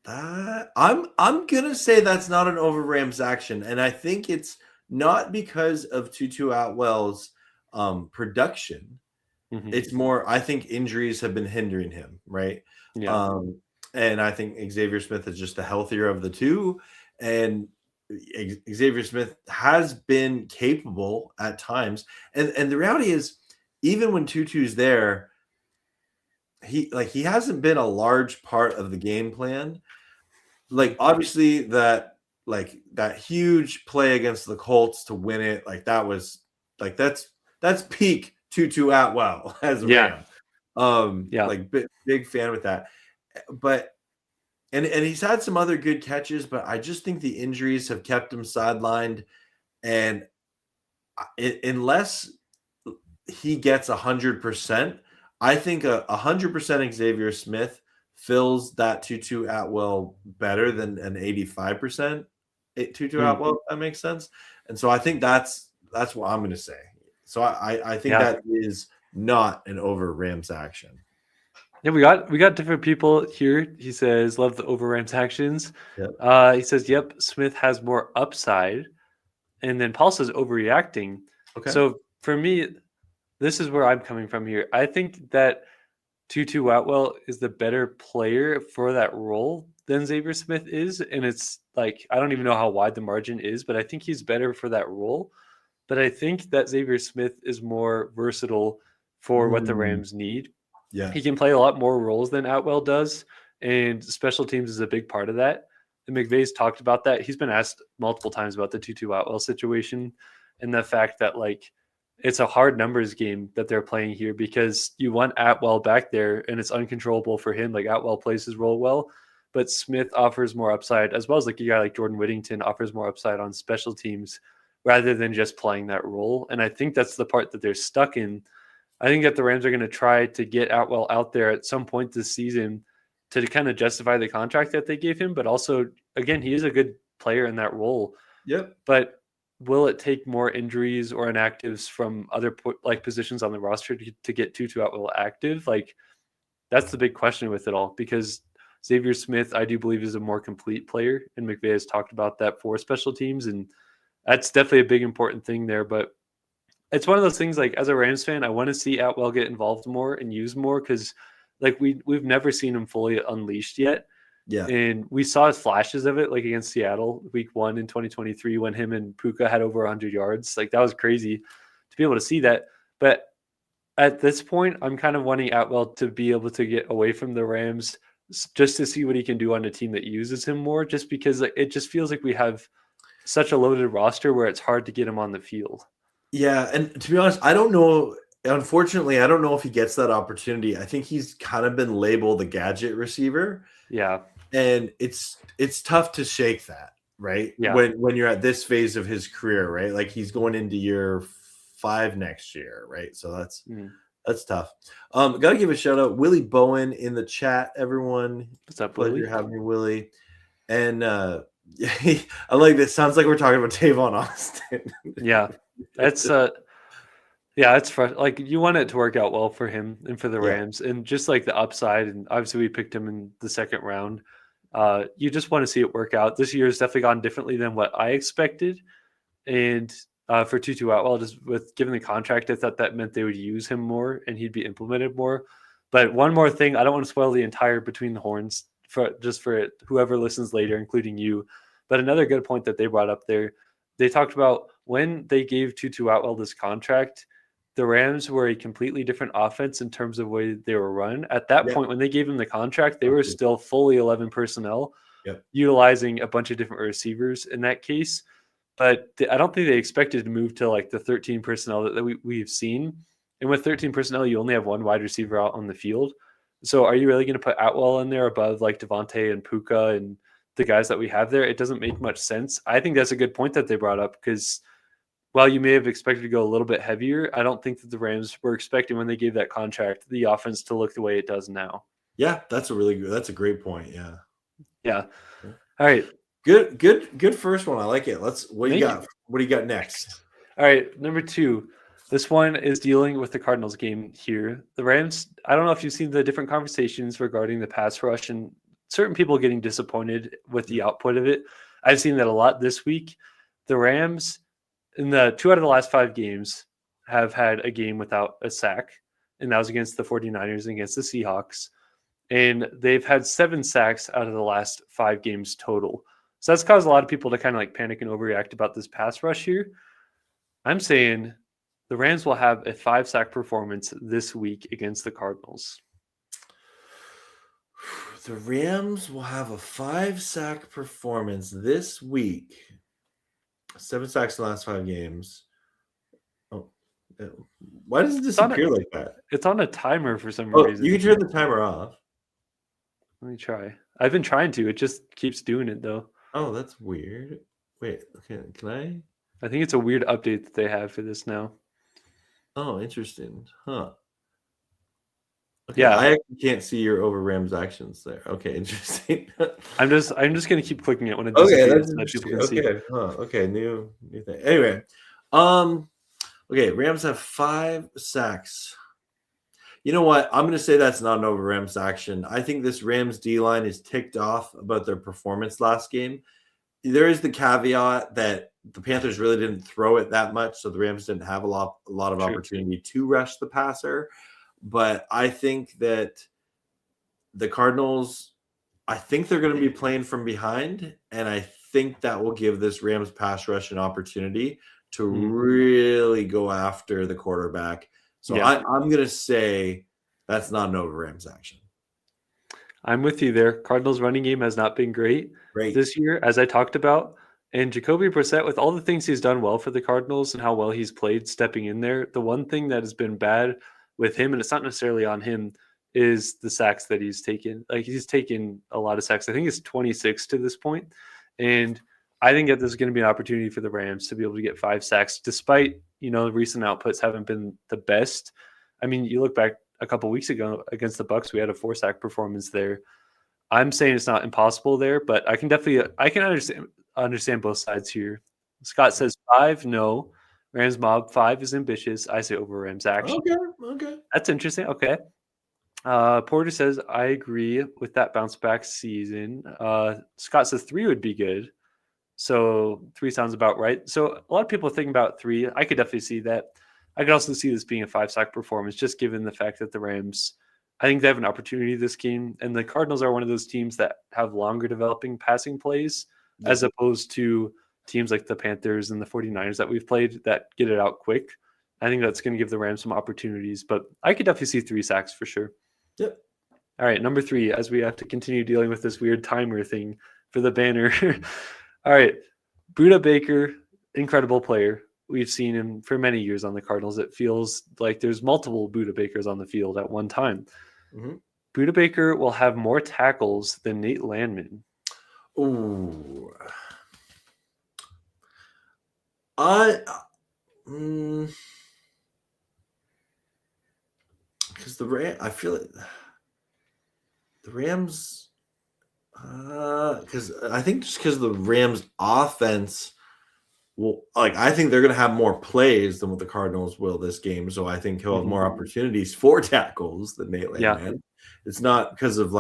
Speaker 1: I'm gonna say that's not an over Rams action, and I think it's not because of Tutu Atwell's production.
Speaker 2: Mm-hmm.
Speaker 1: It's more, I think injuries have been hindering him, right?
Speaker 2: Yeah.
Speaker 1: And I think Xavier Smith is just the healthier of the two, and Xavier Smith has been capable at times, and the reality is, even when Tutu's there, he hasn't been a large part of the game plan. Like, obviously that huge play against the Colts to win it, that's peak Tutu Atwell as a Ram. Big fan with that. But and he's had some other good catches, but I just think the injuries have kept him sidelined. And unless he gets 100%, I think 100% Xavier Smith fills that Tutu Atwell better than an 85% Tutu Atwell, if that makes sense. And so I think that's what I'm going to say. So I think that is not an over Rams action.
Speaker 2: Yeah, we got different people here. He says, love the over Rams actions.
Speaker 1: Yep.
Speaker 2: He says, yep, Smith has more upside. And then Paul says overreacting.
Speaker 1: Okay.
Speaker 2: So for me, this is where I'm coming from here. I think that Tutu Atwell is the better player for that role than Xavier Smith is. And it's like, I don't even know how wide the margin is, but I think he's better for that role. But I think that Xavier Smith is more versatile for what the Rams need.
Speaker 1: Yeah.
Speaker 2: He can play a lot more roles than Atwell does, and special teams is a big part of that. And McVay's talked about that. He's been asked multiple times about the Tutu Atwell situation and the fact that, like, it's a hard numbers game that they're playing here because you want Atwell back there and it's uncontrollable for him. Like, Atwell plays his role well, but Smith offers more upside, as well as like a guy like Jordan Whittington offers more upside on special teams rather than just playing that role. And I think that's the part that they're stuck in. I think that the Rams are going to try to get Atwell out there at some point this season to kind of justify the contract that they gave him. But also, again, he is a good player in that role.
Speaker 1: Yep.
Speaker 2: But will it take more injuries or inactives from other positions on the roster to get Tutu Atwell active? Like, that's the big question with it all, because Xavier Smith, I do believe, is a more complete player. And McVay has talked about that for special teams. And that's definitely a big important thing there. But it's one of those things, like, as a Rams fan, I want to see Atwell get involved more and used more because, like, we've never seen him fully unleashed yet.
Speaker 1: Yeah.
Speaker 2: And we saw flashes of it, like against Seattle week 1 in 2023 when him and Puka had over 100 yards. Like, that was crazy to be able to see that. But at this point, I'm kind of wanting Atwell to be able to get away from the Rams just to see what he can do on a team that uses him more, just because it just feels like we have such a loaded roster where it's hard to get him on the field.
Speaker 1: Yeah, and to be honest, I don't know unfortunately, I don't know if he gets that opportunity. I think he's kind of been labeled the gadget receiver.
Speaker 2: Yeah.
Speaker 1: And it's tough to shake that, right?
Speaker 2: Yeah.
Speaker 1: When you're at this phase of his career, right? Like he's going into year 5 next year, right? So that's tough. Gotta give a shout out, Willie Bowen in the chat, everyone.
Speaker 2: What's up,
Speaker 1: Pleasure
Speaker 2: Willie?
Speaker 1: having you, Willie. And I like this. Sounds like we're talking about Tavon Austin.
Speaker 2: Yeah. That's yeah, it's like you want it to work out well for him and for the Rams, and just like the upside. And obviously, we picked him in the second round. You just want to see it work out. This year has definitely gone differently than what I expected. And for Tutu Atwell, just with given the contract, I thought that meant they would use him more and he'd be implemented more. But one more thing, I don't want to spoil the entire Between the Horns for whoever listens later, including you. But another good point that they brought up there, they talked about when they gave Tutu Atwell this contract, the Rams were a completely different offense in terms of the way they were run. At that point, when they gave him the contract, they were still fully 11 personnel, utilizing a bunch of different receivers in that case. But I don't think they expected to move to like the 13 personnel that we've seen. And with 13 personnel, you only have one wide receiver out on the field. So are you really going to put Atwell in there above like Davante and Puka and the guys that we have there? It doesn't make much sense. I think that's a good point that they brought up, because while you may have expected to go a little bit heavier, I don't think that the Rams were expecting when they gave that contract the offense to look the way it does now.
Speaker 1: Yeah, that's a great point. Yeah.
Speaker 2: Yeah. All right.
Speaker 1: Good first one. I like it. What do you got next?
Speaker 2: All right, number 2. This one is dealing with the Cardinals game here. The Rams, I don't know if you've seen the different conversations regarding the pass rush and certain people getting disappointed with the output of it. I've seen that a lot this week. The Rams, in the 2 out of the last 5 games, have had a game without a sack, and that was against the 49ers and against the Seahawks. And they've had 7 sacks out of the last 5 games total. So that's caused a lot of people to kind of like panic and overreact about this pass rush here. I'm saying the Rams will have a 5-sack performance this week against the Cardinals.
Speaker 1: The Rams will have a 5-sack performance this week. 7 sacks in the last 5 games. Oh, why does it disappear like that?
Speaker 2: It's on a timer for some reason.
Speaker 1: You can turn the timer off.
Speaker 2: Let me try. I've been trying to. It just keeps doing it, though.
Speaker 1: Oh, that's weird. Wait, okay, can I?
Speaker 2: I think it's a weird update that they have for this now.
Speaker 1: Oh, interesting. Huh.
Speaker 2: Okay, yeah,
Speaker 1: I actually can't see your over Rams actions there. Okay, interesting.
Speaker 2: I'm just gonna keep clicking it when it disappears so that people can see.
Speaker 1: Okay, new thing. Anyway, okay, Rams have 5 sacks. You know what? I'm going to say that's not an over Rams action. I think this Rams D-line is ticked off about their performance last game. There is the caveat that the Panthers really didn't throw it that much, so the Rams didn't have a lot of opportunity to rush the passer. But I think that the Cardinals, I think they're going to be playing from behind, and I think that will give this Rams pass rush an opportunity to really go after the quarterback. So I'm going to say that's not an over Rams action.
Speaker 2: I'm with you there. Cardinals running game has not been great this year, as I talked about. And Jacoby Brissett, with all the things he's done well for the Cardinals and how well he's played stepping in there, the one thing that has been bad with him, and it's not necessarily on him, is the sacks that he's taken. Like, he's taken a lot of sacks. I think it's 26 to this point. And I think that this is going to be an opportunity for the Rams to be able to get 5 sacks, despite, recent outputs haven't been the best. I mean, you look back a couple of weeks ago against the Bucs, we had a 4-sack performance there. I'm saying it's not impossible there, but I can understand both sides here. Scott says 5, no. Rams mob 5 is ambitious. I say over Rams action.
Speaker 1: Okay.
Speaker 2: That's interesting. Okay. Porter says, I agree with that bounce back season. Scott says 3 would be good. So 3 sounds about right. So a lot of people are thinking about 3. I could definitely see that. I could also see this being a 5-sack performance, just given the fact that the Rams, I think they have an opportunity this game. And the Cardinals are one of those teams that have longer developing passing plays, as opposed to teams like the Panthers and the 49ers that we've played that get it out quick. I think that's going to give the Rams some opportunities, but I could definitely see 3 sacks for sure.
Speaker 1: Yep.
Speaker 2: All right, number 3, as we have to continue dealing with this weird timer thing for the banner. All right, Buda Baker, incredible player. we've seen him for many years on the Cardinals. It feels like there's multiple Budda Bakers on the field at one time.
Speaker 1: Mm-hmm.
Speaker 2: Budda Baker will have more tackles than Nate Landman.
Speaker 1: Ooh. Because I feel like the Rams, because I think just because the Rams offense will, I think they're going to have more plays than what the Cardinals will this game. So I think he'll have more opportunities for tackles than Nate Landman. Yeah. It's not because of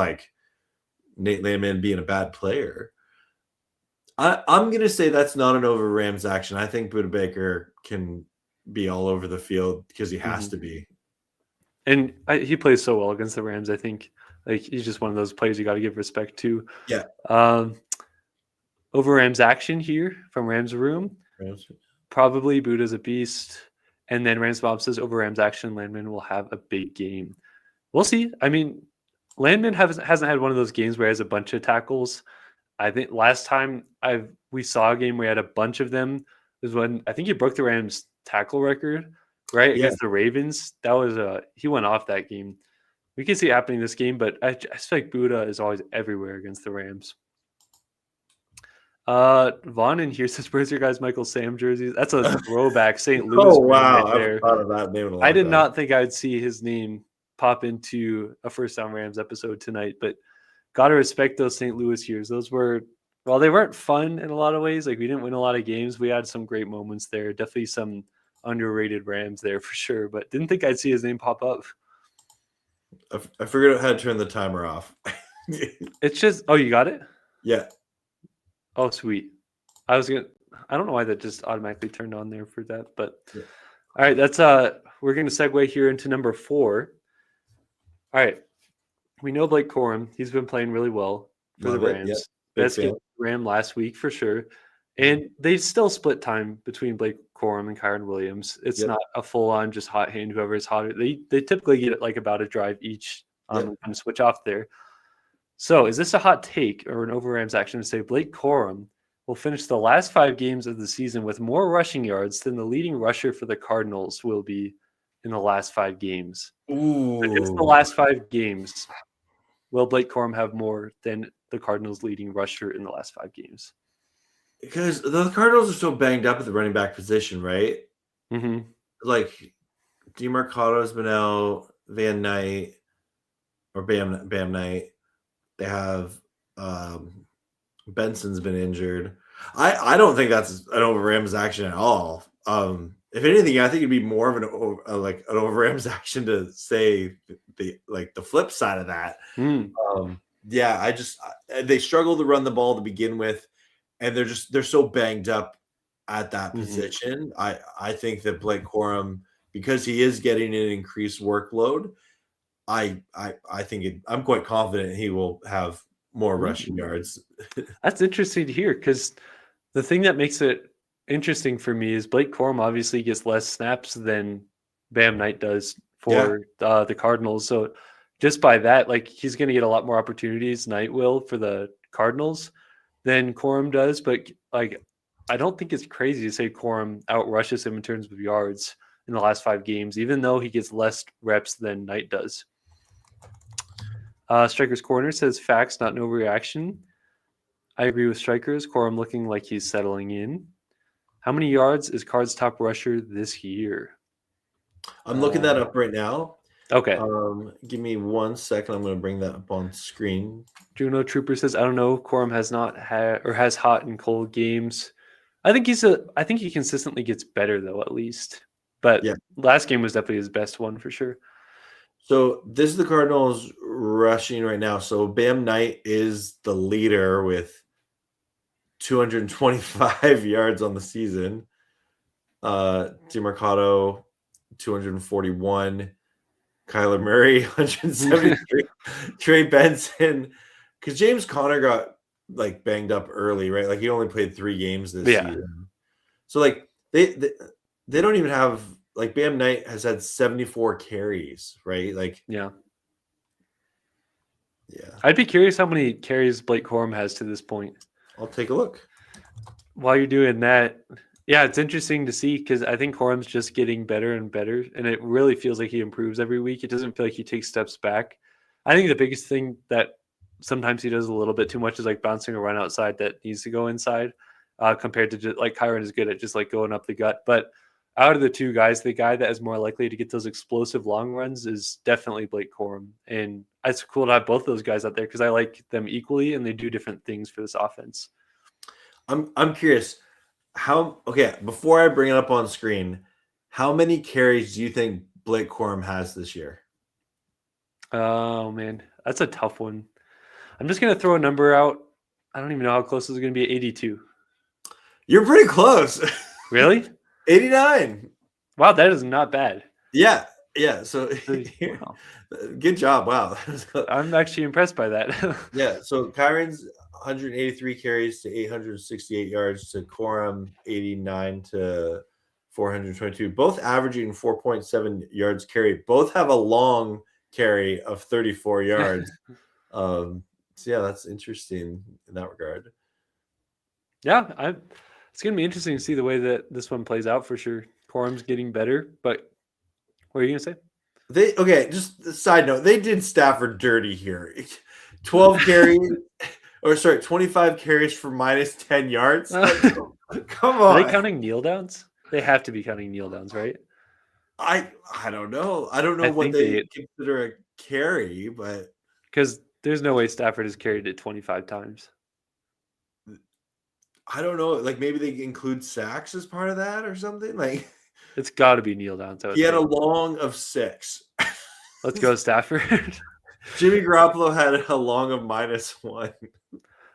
Speaker 1: Nate Landman being a bad player. I'm going to say that's not an over Rams action. I think Budda Baker can be all over the field because he has to be.
Speaker 2: And he plays so well against the Rams. I think he's just one of those players you got to give respect to.
Speaker 1: Yeah.
Speaker 2: Over Rams action here from Rams Room. Probably Budda's a beast. And then Rams Bob says over Rams action, Landman will have a big game. We'll see. I mean, Landman hasn't had one of those games where he has a bunch of tackles. I think last time we saw a game where he had a bunch of them was when I think he broke the Rams tackle record, right? Yeah. Against the Ravens. That was he went off that game. We can see it happening this game, but I just feel like Budda is always everywhere against the Rams. Vaughn in here says, "Where's your guys' Michael Sam jerseys?" That's a throwback St. Louis.
Speaker 1: Oh wow, right there. I've thought of that name in a long
Speaker 2: I did not think I'd see his name pop into a First Down Rams episode tonight, but gotta respect those St. Louis years. Those were, well, they weren't fun in a lot of ways. We didn't win a lot of games. We had some great moments there. Definitely some underrated Rams there for sure, but didn't think I'd see his name pop up.
Speaker 1: I figured out how to turn the timer off.
Speaker 2: It's just, oh, you got it?
Speaker 1: Yeah.
Speaker 2: Oh, sweet. I don't know why that just automatically turned on there for that, but yeah. All right, that's we're going to segue here into number 4. All right. We know Blake Corum. He's been playing really well for the Rams. Yep. Best game Ram last week for sure. And they still split time between Blake Corum and Kyren Williams. It's not a full-on just hot hand, whoever is hotter. They typically get it about a drive each and switch off there. So is this a hot take or an over Rams action to say Blake Corum will finish the last 5 games of the season with more rushing yards than the leading rusher for the Cardinals will be in the last 5 games?
Speaker 1: Ooh.
Speaker 2: If it's the last 5 games, will Blake Corum have more than the Cardinals' leading rusher in the last 5 games?
Speaker 1: Because the Cardinals are so banged up at the running back position, right?
Speaker 2: Mm-hmm.
Speaker 1: DeMarcoto's been out, Van Knight, or Bam Knight. They have Benson's been injured. I don't think that's an over Rams action at all. If anything, I think it'd be more of an over Rams action to say the flip side of that. They struggle to run the ball to begin with, and they're so banged up at that position. I think that Blake Corum, because he is getting an increased workload, I think I'm quite confident he will have more rushing yards.
Speaker 2: That's interesting to hear, because the thing that makes it interesting for me is Blake Corum obviously gets less snaps than Bam Knight does for the Cardinals. So just by that, he's going to get a lot more opportunities, Knight will, for the Cardinals than Corum does. But I don't think it's crazy to say Corum outrushes him in terms of yards in the last 5 games, even though he gets less reps than Knight does. Striker's Corner says facts, not no reaction. I agree with Strikers. Corum looking like he's settling in. How many yards is Card's top rusher this year?
Speaker 1: I'm looking that up right now.
Speaker 2: Okay.
Speaker 1: Give me 1 second. I'm going to bring that up on screen.
Speaker 2: Juno Trooper says, I don't know. Corum has not had or has hot and cold games. I think he consistently gets better though, at least. But last game was definitely his best one for sure.
Speaker 1: So this is the Cardinals rushing right now. So Bam Knight is the leader with 225 yards on the season. DeMarcado, 241. Kyler Murray, 173. Trey Benson. Because James Conner got banged up early, right? He only played 3 games this season. So they don't even have Bam Knight has had 74 carries, right?
Speaker 2: I'd be curious how many carries Blake Corum has to this point.
Speaker 1: I'll take a look.
Speaker 2: While you're doing that, Yeah, it's interesting to see because I think Corum's just getting better and better, and it really feels like he improves every week. It doesn't feel like he takes steps back. I think the biggest thing that sometimes he does a little bit too much is like bouncing a run outside that needs to go inside, compared to just like Kyren is good at just like going up the gut. But out of the two guys, the guy that is more likely to get those explosive long runs is definitely Blake Corum, and it's cool to have both those guys out there because I like them equally, and they do different things for this offense.
Speaker 1: I'm curious. Before I bring it up on screen, how many carries do you think Blake Corum has this year?
Speaker 2: Oh man, that's a tough one. I'm just gonna throw a number out. I don't even know how close this is gonna be. 82.
Speaker 1: You're pretty close.
Speaker 2: Really?
Speaker 1: 89.
Speaker 2: Wow, that is not bad.
Speaker 1: Yeah. So
Speaker 2: Wow.
Speaker 1: good job. Wow.
Speaker 2: I'm actually impressed by that.
Speaker 1: Yeah. So Kyren's 183 carries to 868 yards to Corum 89 to 422, both averaging 4.7 yards carry. Both have a long carry of 34 yards. So yeah, that's interesting in that regard.
Speaker 2: Yeah, it's gonna be interesting to see the way that this one plays out for sure. Corum's getting better, but what are you gonna say?
Speaker 1: Just a side note, they did Stafford dirty here. 12 carries, 25 carries for minus 10 yards. Come on.
Speaker 2: Are they counting kneel downs? They have to be counting kneel downs, right?
Speaker 1: I don't know. I don't know what they consider a carry, but
Speaker 2: because there's no way Stafford has carried it 25 times.
Speaker 1: I don't know. Like maybe they include sacks as part of that or something. Like
Speaker 2: it's got to be kneel downs.
Speaker 1: He had a long of 6.
Speaker 2: Let's go, Stafford.
Speaker 1: Jimmy Garoppolo had a long of -1.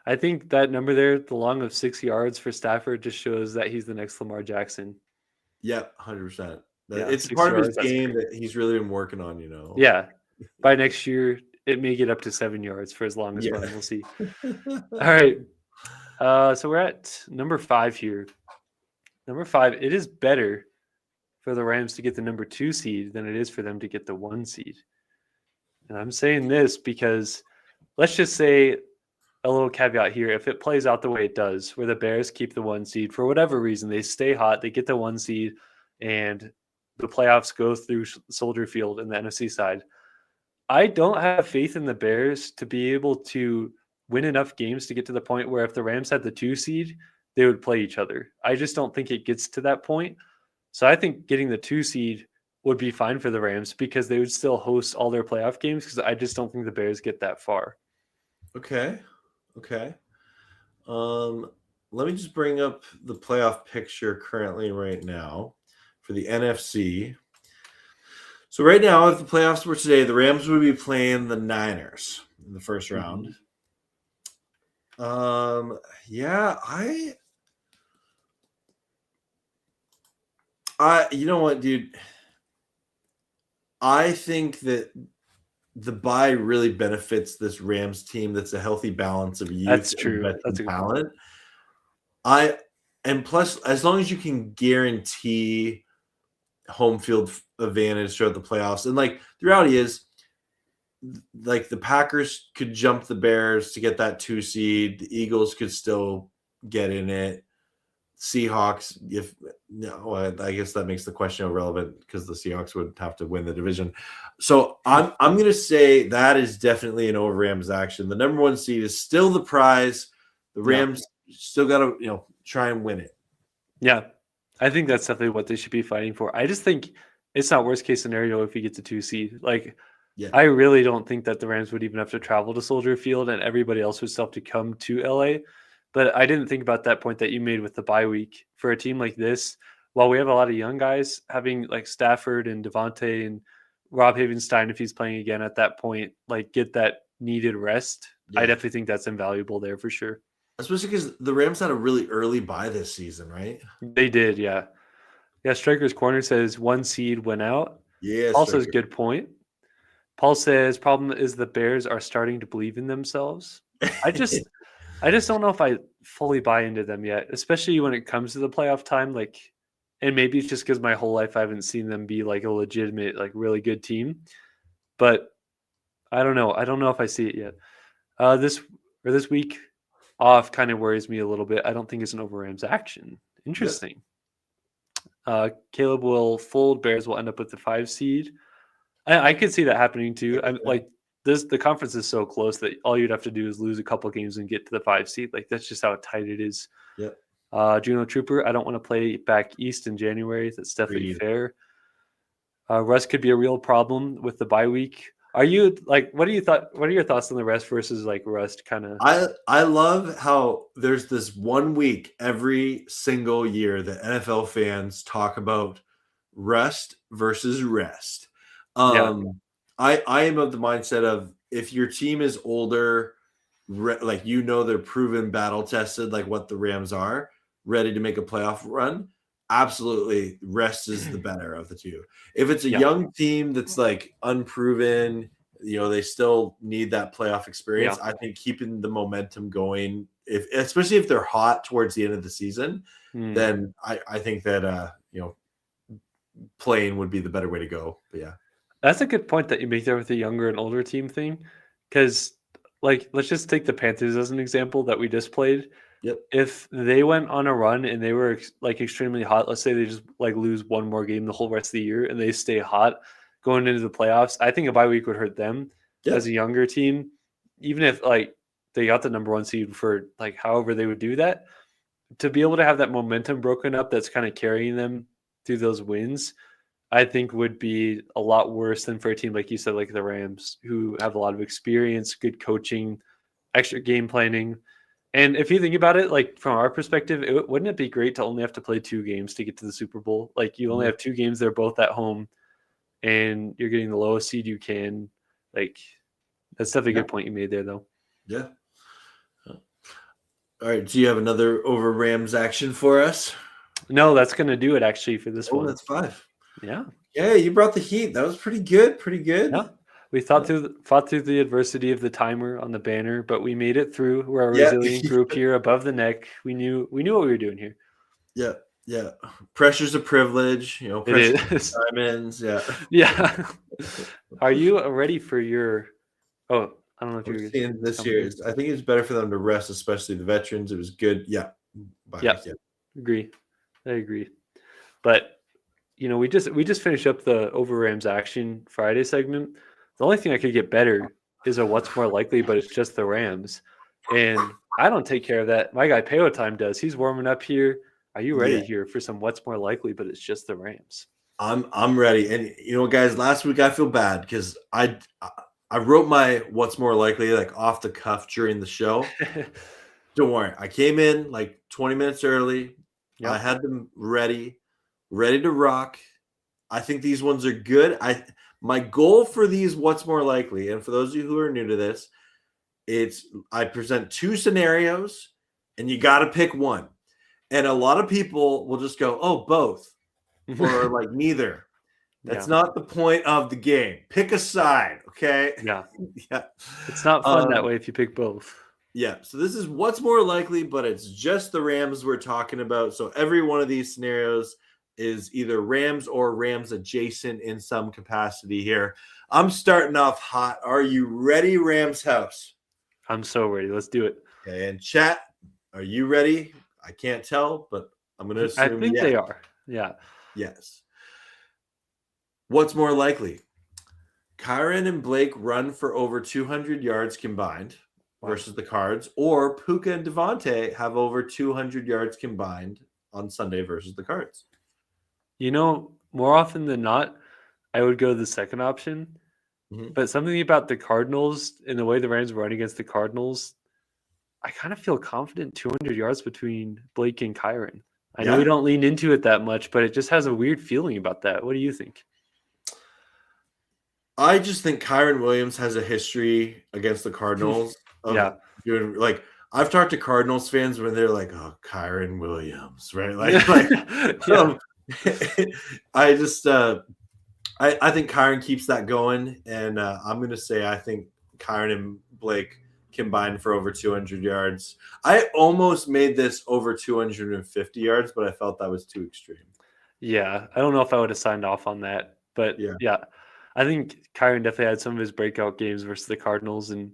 Speaker 2: I think that number there, the long of 6 yards for Stafford, just shows that he's the next Lamar Jackson.
Speaker 1: Yep, 100%. It's part of his game that he's really been working on, you know.
Speaker 2: Yeah. By next year, it may get up to 7 yards for as long as run. We'll see. All right. So we're at number 5 here. Number 5, it is better for the Rams to get the number 2 seed than it is for them to get the 1 seed. And I'm saying this because let's just say a little caveat here. If it plays out the way it does, where the Bears keep the 1 seed for whatever reason, they stay hot, they get the 1 seed, and the playoffs go through Soldier Field in the NFC side, I don't have faith in the Bears to be able to win enough games to get to the point where if the Rams had the 2 seed, they would play each other. I just don't think it gets to that point. So I think getting the 2 seed would be fine for the Rams because they would still host all their playoff games because I just don't think the Bears get that far.
Speaker 1: Okay. Let me just bring up the playoff picture currently right now for the NFC. So right now, if the playoffs were today, the Rams would be playing the Niners in the first round. Yeah, you know what, dude? I think that the bye really benefits this Rams team. That's a healthy balance of youth.
Speaker 2: That's true.
Speaker 1: That's talent. And plus, as long as you can guarantee home field advantage throughout the playoffs, and like the reality is, like the Packers could jump the Bears to get that 2 seed. The Eagles could still get in it. Seahawks, I guess that makes the question irrelevant because the Seahawks would have to win the division. So I'm going to say that is definitely an over Rams action. The number 1 seed is still the prize. The Rams still got to try and win it.
Speaker 2: Yeah, I think that's definitely what they should be fighting for. I just think it's not worst case scenario if you get the 2 seed. I really don't think that the Rams would even have to travel to Soldier Field and everybody else would still have to come to LA. But I didn't think about that point that you made with the bye week. For a team like this, while we have a lot of young guys, having like Stafford and Davante and Rob Havenstein, if he's playing again at that point, like get that needed rest, I definitely think that's invaluable there for sure.
Speaker 1: Especially because the Rams had a really early bye this season, right?
Speaker 2: They did, yeah. Yeah, Striker's Corner says 1 seed went out.
Speaker 1: Yeah,
Speaker 2: Paul says good point. Paul says problem is the Bears are starting to believe in themselves. I just don't know if I fully buy into them yet, especially when it comes to the playoff time. And maybe it's just because my whole life I haven't seen them be like a legitimate, like really good team. But I don't know. I don't know if I see it yet. This week off kind of worries me a little bit. I don't think it's an over Rams action. Interesting. Caleb will fold. Bears will end up with the 5 seed. I could see that happening too. I'm like the conference is so close that all you'd have to do is lose a couple games and get to the 5 seed. Like that's just how tight it is.
Speaker 1: Yep.
Speaker 2: Juno Trooper, I don't want to play back east in January. That's definitely
Speaker 1: Agreed.
Speaker 2: fair. Rest could be a real problem with the bye week. Are you like? What are your thoughts on the rest versus like rest kind of?
Speaker 1: I love how there's this 1 week every single year that NFL fans talk about rest versus rest. I am of the mindset of if your team is older, like they're proven battle tested, like what the Rams are, ready to make a playoff run. Absolutely, rest is the better of the two. If it's a young team that's like unproven, they still need that playoff experience. I think keeping the momentum going, especially if they're hot towards the end of the season, then I think that playing would be the better way to go. But yeah,
Speaker 2: that's a good point that you make there with the younger and older team thing, because like let's just take the Panthers as an example that we just played.
Speaker 1: Yep.
Speaker 2: If they went on a run and they were like extremely hot, let's say they just like lose one more game the whole rest of the year and they stay hot going into the playoffs, I think a bye week would hurt them as a younger team, even if like they got the number 1 seed for like however they would do that. To be able to have that momentum broken up that's kind of carrying them through those wins, I think would be a lot worse than for a team like you said, like the Rams, who have a lot of experience, good coaching, extra game planning. And if you think about it, like from our perspective, wouldn't it be great to only have to play 2 games to get to the Super Bowl? Like you only have 2 games, they're both at home, and you're getting the lowest seed you can. Like that's definitely a good point you made there, though.
Speaker 1: Yeah. All right. Do you have another over Rams action for us?
Speaker 2: No, that's going to do it actually for this one.
Speaker 1: Oh, that's 5.
Speaker 2: Yeah.
Speaker 1: Yeah, you brought the heat. That was pretty good. Pretty good.
Speaker 2: Yeah. We fought through the adversity of the timer on the banner, but we made it through. We're a resilient group here above the neck. We knew what we were doing here.
Speaker 1: Yeah, yeah. Pressure's a privilege, pressure diamonds. Yeah.
Speaker 2: Yeah. Are you ready for your I don't know if you're
Speaker 1: seeing this year. I think it's better for them to rest, especially the veterans. It was good. Yeah.
Speaker 2: Yeah. Agree. I agree. But we just finished up the Over Rams Action Friday segment. The only thing I could get better is a what's more likely, but it's just the Rams. And I don't take care of that. My guy Peo Time does. He's warming up here. Are you ready here for some what's more likely, but it's just the Rams?
Speaker 1: I'm ready. And guys, last week I feel bad because I wrote my what's more likely like off the cuff during the show. Don't worry. I came in like 20 minutes early. Yep. I had them ready to rock. I think these ones are good. My goal for these what's more likely, and for those of you who are new to this, I present 2 scenarios and you got to pick one. And a lot of people will just go, oh, both, or like neither. That's not the point of the game. Pick a side, okay?
Speaker 2: Yeah. It's not fun that way if you pick both.
Speaker 1: Yeah. So this is what's more likely, but it's just the Rams we're talking about. So every one of these scenarios is either Rams or Rams adjacent in some capacity here. I'm starting off hot. Are you ready, Rams house?
Speaker 2: I'm so ready. Let's do it.
Speaker 1: Okay, and chat, are you ready? I can't tell, but I'm going to assume
Speaker 2: I think they are. Yeah.
Speaker 1: Yes. What's more likely? Kyren and Blake run for over 200 yards combined versus the Cards, or Puka and Davante have over 200 yards combined on Sunday versus the Cards?
Speaker 2: More often than not, I would go the second option. Mm-hmm. But something about the Cardinals and the way the Rams run against the Cardinals, I kind of feel confident 200 yards between Blake and Kyren. I know we don't lean into it that much, but it just has a weird feeling about that. What do you think?
Speaker 1: I just think Kyren Williams has a history against the Cardinals. Doing, like, I've talked to Cardinals fans when they're like, oh, Kyren Williams, right? I just I think Kyren keeps that going, and I'm going to say I think Kyren and Blake combined for over 200 yards. I almost made this over 250 yards, but I felt that was too extreme.
Speaker 2: Yeah, I don't know if I would have signed off on that, but yeah I think Kyren definitely had some of his breakout games versus the Cardinals, and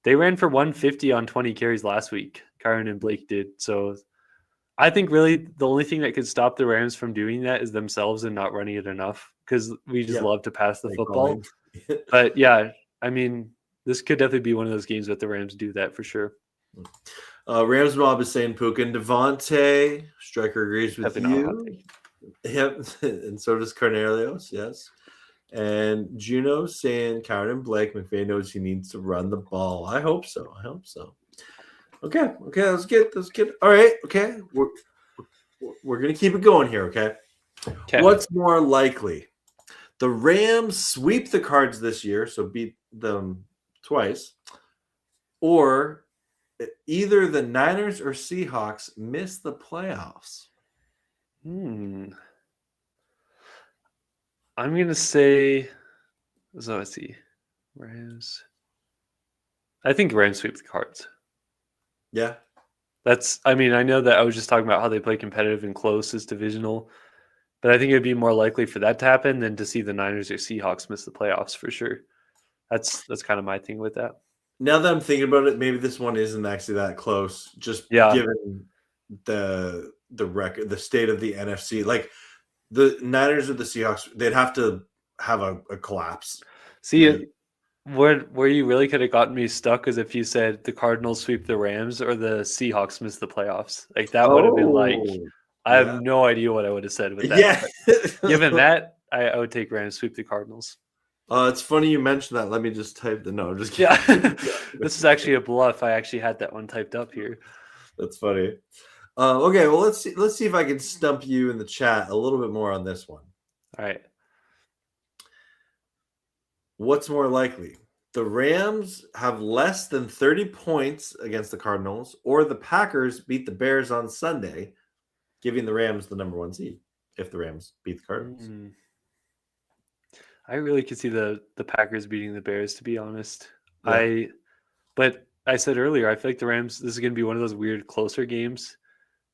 Speaker 2: they ran for 150 on 20 carries last week. Kyren and Blake did, so I think really the only thing that could stop the Rams from doing that is themselves and not running it enough because we just love to pass the football. But yeah, I mean, this could definitely be one of those games that the Rams do that for sure.
Speaker 1: Rams Mob is saying Puka and Davante. Striker agrees with you. Yep, and so does Cornelius. Yes, and Juno saying Kyren and Blake McVay knows he needs to run the ball. I hope so. Okay, let's get. All right, okay, we're gonna keep it going here. Okay, what's more likely? The Rams sweep the Cards this year, so beat them twice, or either the Niners or Seahawks miss the playoffs.
Speaker 2: I'm gonna say, so let's see, Rams. I think Rams sweep the Cards.
Speaker 1: Yeah,
Speaker 2: I mean, I know that I was just talking about how they play competitive and close as divisional, but I think it'd be more likely for that to happen than to see the Niners or Seahawks miss the playoffs for sure. That's kind of my thing with that.
Speaker 1: Now that I'm thinking about it, maybe this one isn't actually that close. Just given the record, the state of the NFC, like the Niners or the Seahawks, they'd have to have a collapse.
Speaker 2: See, right? Where you really could have gotten me stuck is if you said the Cardinals sweep the Rams or the Seahawks miss the playoffs. Like that would have been like, I have no idea what I would have said with that.
Speaker 1: Yeah.
Speaker 2: Given that, I would take Rams sweep the Cardinals.
Speaker 1: It's funny you mentioned that. Let me just type the no. I'm just kidding.
Speaker 2: Yeah. This is actually a bluff. I actually had that one typed up here.
Speaker 1: That's funny. Okay, well let's see if I can stump you in the chat a little bit more on this one.
Speaker 2: All right.
Speaker 1: What's more likely? The Rams have less than 30 points against the Cardinals, or the Packers beat the Bears on Sunday, giving the Rams the number 1 seed if the Rams beat the Cardinals.
Speaker 2: I really could see the Packers beating the Bears, to be honest.
Speaker 1: Yeah.
Speaker 2: But I said earlier, I feel like the Rams, this is going to be one of those weird closer games.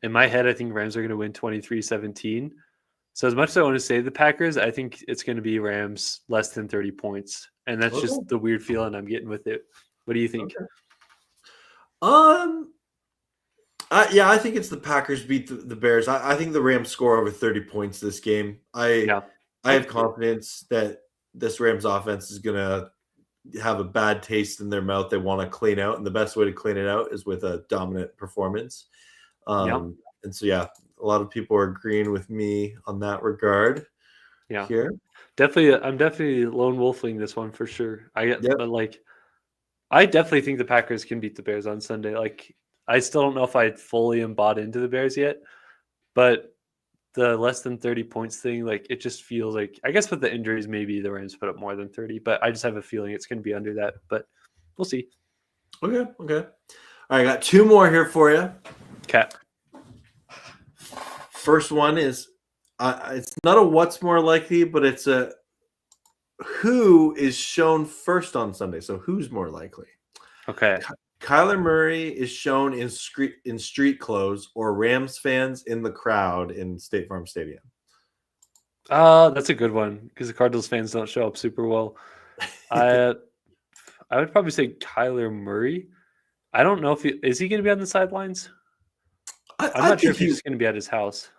Speaker 2: In my head, I think Rams are going to win 23-17. So as much as I want to say the Packers, I think it's going to be Rams less than 30 points. And that's just the weird feeling I'm getting with it. What do you think?
Speaker 1: Okay. I think it's the Packers beat the Bears. I think the Rams score over 30 points this game. I have confidence that this Rams offense is going to have a bad taste in their mouth they want to clean out. And the best way to clean it out is with a dominant performance. And so, a lot of people are agreeing with me on that regard.
Speaker 2: Yeah.
Speaker 1: Here.
Speaker 2: I'm definitely lone wolfing this one for sure. But I definitely think the Packers can beat the Bears on Sunday. Like, I still don't know if I fully am bought into the Bears yet, but the less than 30 points thing, like, it just feels like, I guess with the injuries, maybe the Rams put up more than 30, but I just have a feeling it's going to be under that, but we'll see.
Speaker 1: Okay. All right, I got 2 more here for you.
Speaker 2: Okay.
Speaker 1: First one is, it's not a what's more likely, but it's a who is shown first on Sunday. So who's more likely?
Speaker 2: Okay.
Speaker 1: Kyler Murray is shown in street clothes, or Rams fans in the crowd in State Farm Stadium.
Speaker 2: That's a good one because the Cardinals fans don't show up super well. I would probably say Kyler Murray. I don't know if is he going to be on the sidelines? I'm not sure if he's going to be at his house.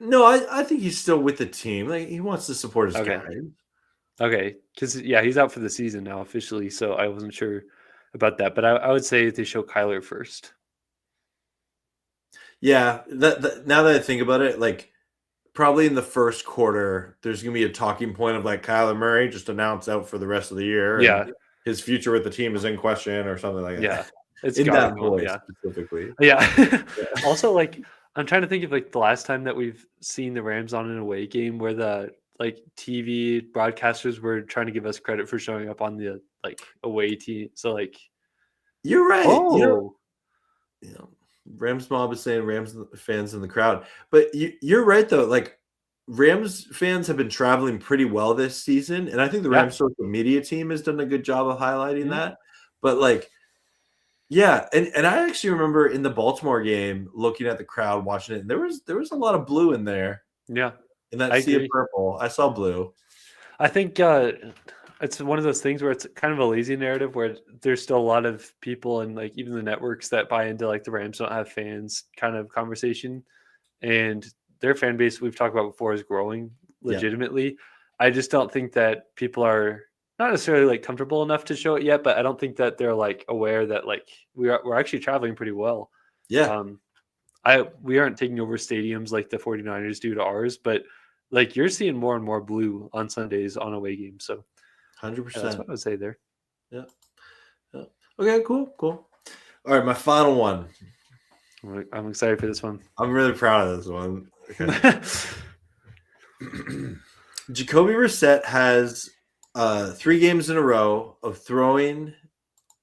Speaker 1: No, I think he's still with the team. Like, he wants to support his guys.
Speaker 2: Okay, because he's out for the season now officially, so I wasn't sure about that. But I would say they show Kyler first.
Speaker 1: Yeah, now that I think about it, like, probably in the first quarter, there's going to be a talking point of like Kyler Murray just announced out for the rest of the year.
Speaker 2: Yeah,
Speaker 1: and his future with the team is in question or something like that.
Speaker 2: Yeah, it's
Speaker 1: in that voice specifically.
Speaker 2: Yeah. Also, like, I'm trying to think of like the last time that we've seen the Rams on an away game where the like TV broadcasters were trying to give us credit for showing up on the like away team. So like,
Speaker 1: you're right. Rams mob is saying Rams fans in the crowd, but you're right though. Like, Rams fans have been traveling pretty well this season, and I think the Rams social media team has done a good job of highlighting that. But like, and I actually remember in the Baltimore game looking at the crowd, watching it, and there was a lot of blue in there.
Speaker 2: Yeah,
Speaker 1: in that sea of purple, I saw blue.
Speaker 2: I think it's one of those things where it's kind of a lazy narrative where there's still a lot of people and like even the networks that buy into like the Rams don't have fans kind of conversation, and their fan base we've talked about before is growing legitimately. I just don't think that people are not necessarily like comfortable enough to show it yet, but I don't think that they're like aware that like we're actually traveling pretty well.
Speaker 1: Yeah.
Speaker 2: We aren't taking over stadiums like the 49ers do to ours, but like you're seeing more and more blue on Sundays on away games. So
Speaker 1: 100%.
Speaker 2: that's what I would say there.
Speaker 1: Yeah. Okay, cool. All right, my final one.
Speaker 2: I'm excited for this one.
Speaker 1: I'm really proud of this one. Okay. Jacoby Brissett has 3 games in a row of throwing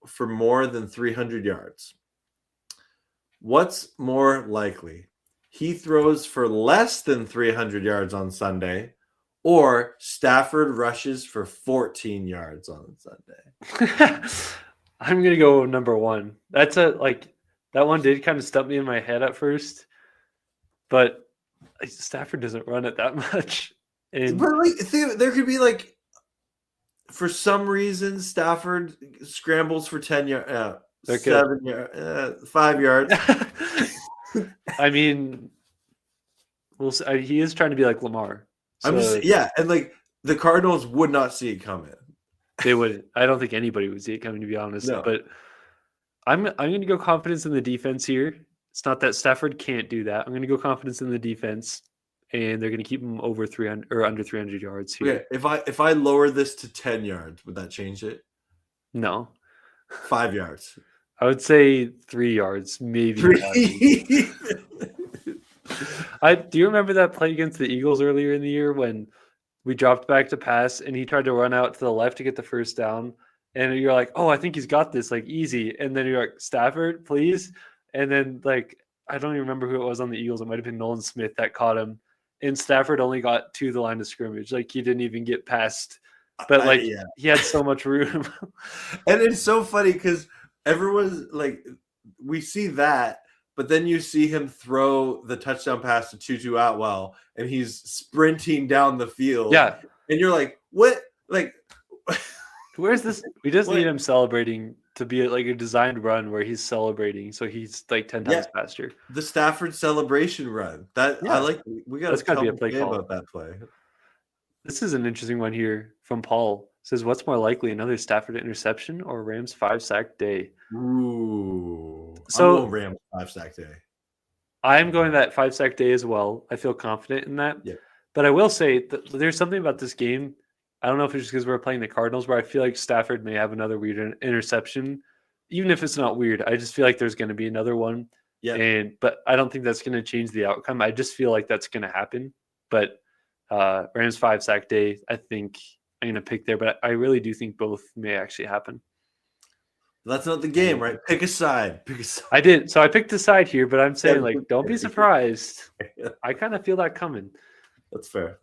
Speaker 1: for more than 300 yards. What's more likely? He throws for less than 300 yards on Sunday, or Stafford rushes for 14 yards on Sunday.
Speaker 2: I'm gonna go number one. That's that one did kind of stump me in my head at first, but Stafford doesn't run it that much.
Speaker 1: But like, there could be like, for some reason, Stafford scrambles for 10 yards, 7 yards, 5 yards.
Speaker 2: I mean, he is trying to be like Lamar. So
Speaker 1: I'm just and like the Cardinals would not see it coming.
Speaker 2: They wouldn't. I don't think anybody would see it coming, to be honest.
Speaker 1: No.
Speaker 2: But I'm going to go confidence in the defense here. It's not that Stafford can't do that. I'm going to go confidence in the defense, and they're going to keep him over 300 or under 300 yards here.
Speaker 1: Okay, if I lower this to 10 yards, would that change it?
Speaker 2: No.
Speaker 1: 5 yards.
Speaker 2: I would say 3 yards, maybe.
Speaker 1: 3.
Speaker 2: Do you remember that play against the Eagles earlier in the year when we dropped back to pass and he tried to run out to the left to get the first down? And you're like, oh, I think he's got this, like, easy. And then you're like, Stafford, please. And then, like, I don't even remember who it was on the Eagles. It might have been Nolan Smith that caught him. And Stafford only got to the line of scrimmage. Like, he didn't even get past. But, like, he had so much room.
Speaker 1: And it's so funny because everyone's like, we see that, but then you see him throw the touchdown pass to Tutu Atwell, and he's sprinting down the field.
Speaker 2: Yeah.
Speaker 1: And you're like, what? Like,
Speaker 2: where's this? We just need him celebrating to be like a designed run where he's celebrating. So he's like 10 times faster.
Speaker 1: The Stafford celebration run. I like. We got to tell
Speaker 2: be a play call
Speaker 1: about that play.
Speaker 2: This is an interesting one here from Paul. It says, what's more likely, another Stafford interception or Rams 5-sack day?
Speaker 1: Ooh.
Speaker 2: So
Speaker 1: I'm going Rams 5-sack day.
Speaker 2: I'm going that 5-sack day as well. I feel confident in that.
Speaker 1: Yeah.
Speaker 2: But I will say that there's something about this game. I don't know if it's just because we're playing the Cardinals, where I feel like Stafford may have another weird interception. Even if it's not weird, I just feel like there's going to be another one.
Speaker 1: Yeah.
Speaker 2: But I don't think that's going to change the outcome. I just feel like that's going to happen. But Rams 5-sack day, I think I'm going to pick there. But I really do think both may actually happen.
Speaker 1: That's not the game, right? Pick a side.
Speaker 2: I did. So I picked a side here, but I'm saying, like, don't be surprised. I kind of feel that coming.
Speaker 1: That's fair.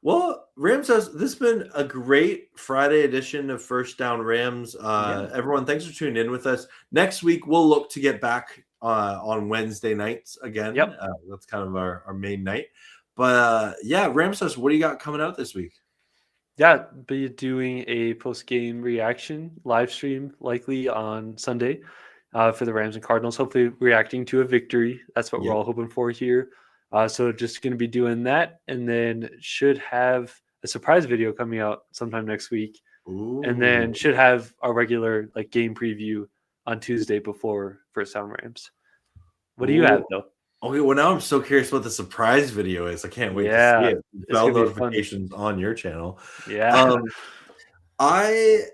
Speaker 1: Well, Rams this has been a great Friday edition of First Down Rams. Everyone, thanks for tuning in with us. Next week, we'll look to get back on Wednesday nights again.
Speaker 2: Yep.
Speaker 1: That's kind of our main night. But Rams, what do you got coming out this week?
Speaker 2: Yeah, be doing a post-game reaction live stream likely on Sunday for the Rams and Cardinals, hopefully reacting to a victory. That's what we're all hoping for here. So just going to be doing that, and then should have a surprise video coming out sometime next week.
Speaker 1: Ooh.
Speaker 2: And then should have our regular like game preview on Tuesday before First Down Rams. What do you have, though?
Speaker 1: Okay, well, now I'm so curious what the surprise video is. I can't wait to see it. Bell notifications on your channel.
Speaker 2: Yeah.
Speaker 1: I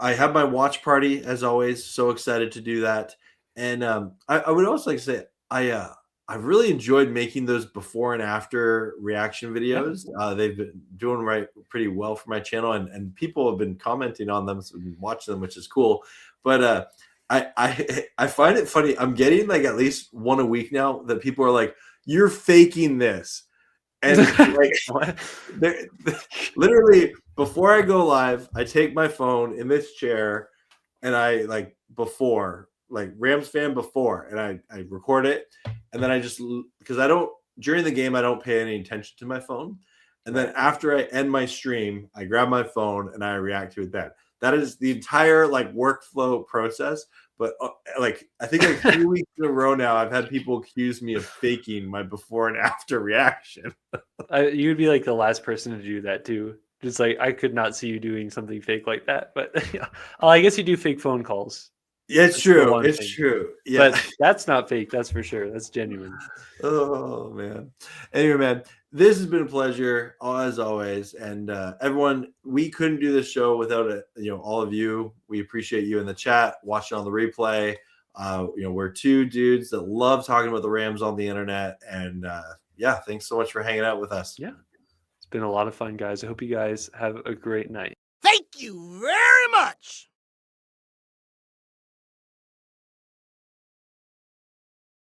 Speaker 1: have my watch party as always. So excited to do that. And I would also like to say I really enjoyed making those before and after reaction videos. They've been doing pretty well for my channel, and people have been commenting on them, so watching them, which is cool. But I find it funny. I'm getting like at least one a week now that people are like, "You're faking this," and like literally before I go live, I take my phone in this chair and I Rams fan before, and I record it, and then I just, because during the game I don't pay any attention to my phone, And then after I end my stream, I grab my phone and I react to it then. That is the entire like workflow process. But like I think like 3 weeks in a row now, I've had people accuse me of faking my before and after reaction.
Speaker 2: You'd be like the last person to do that too. Just like I could not see you doing something fake like that. But I guess you do fake phone calls.
Speaker 1: Yeah, it's true. It's true. Yeah.
Speaker 2: But that's not fake. That's for sure. That's genuine.
Speaker 1: Oh, man. Anyway, man, this has been a pleasure as always. And everyone, we couldn't do this show without all of you. We appreciate you in the chat, watching on the replay. We're two dudes that love talking about the Rams on the internet. And thanks so much for hanging out with us.
Speaker 2: Yeah. It's been a lot of fun, guys. I hope you guys have a great night.
Speaker 3: Thank you very much.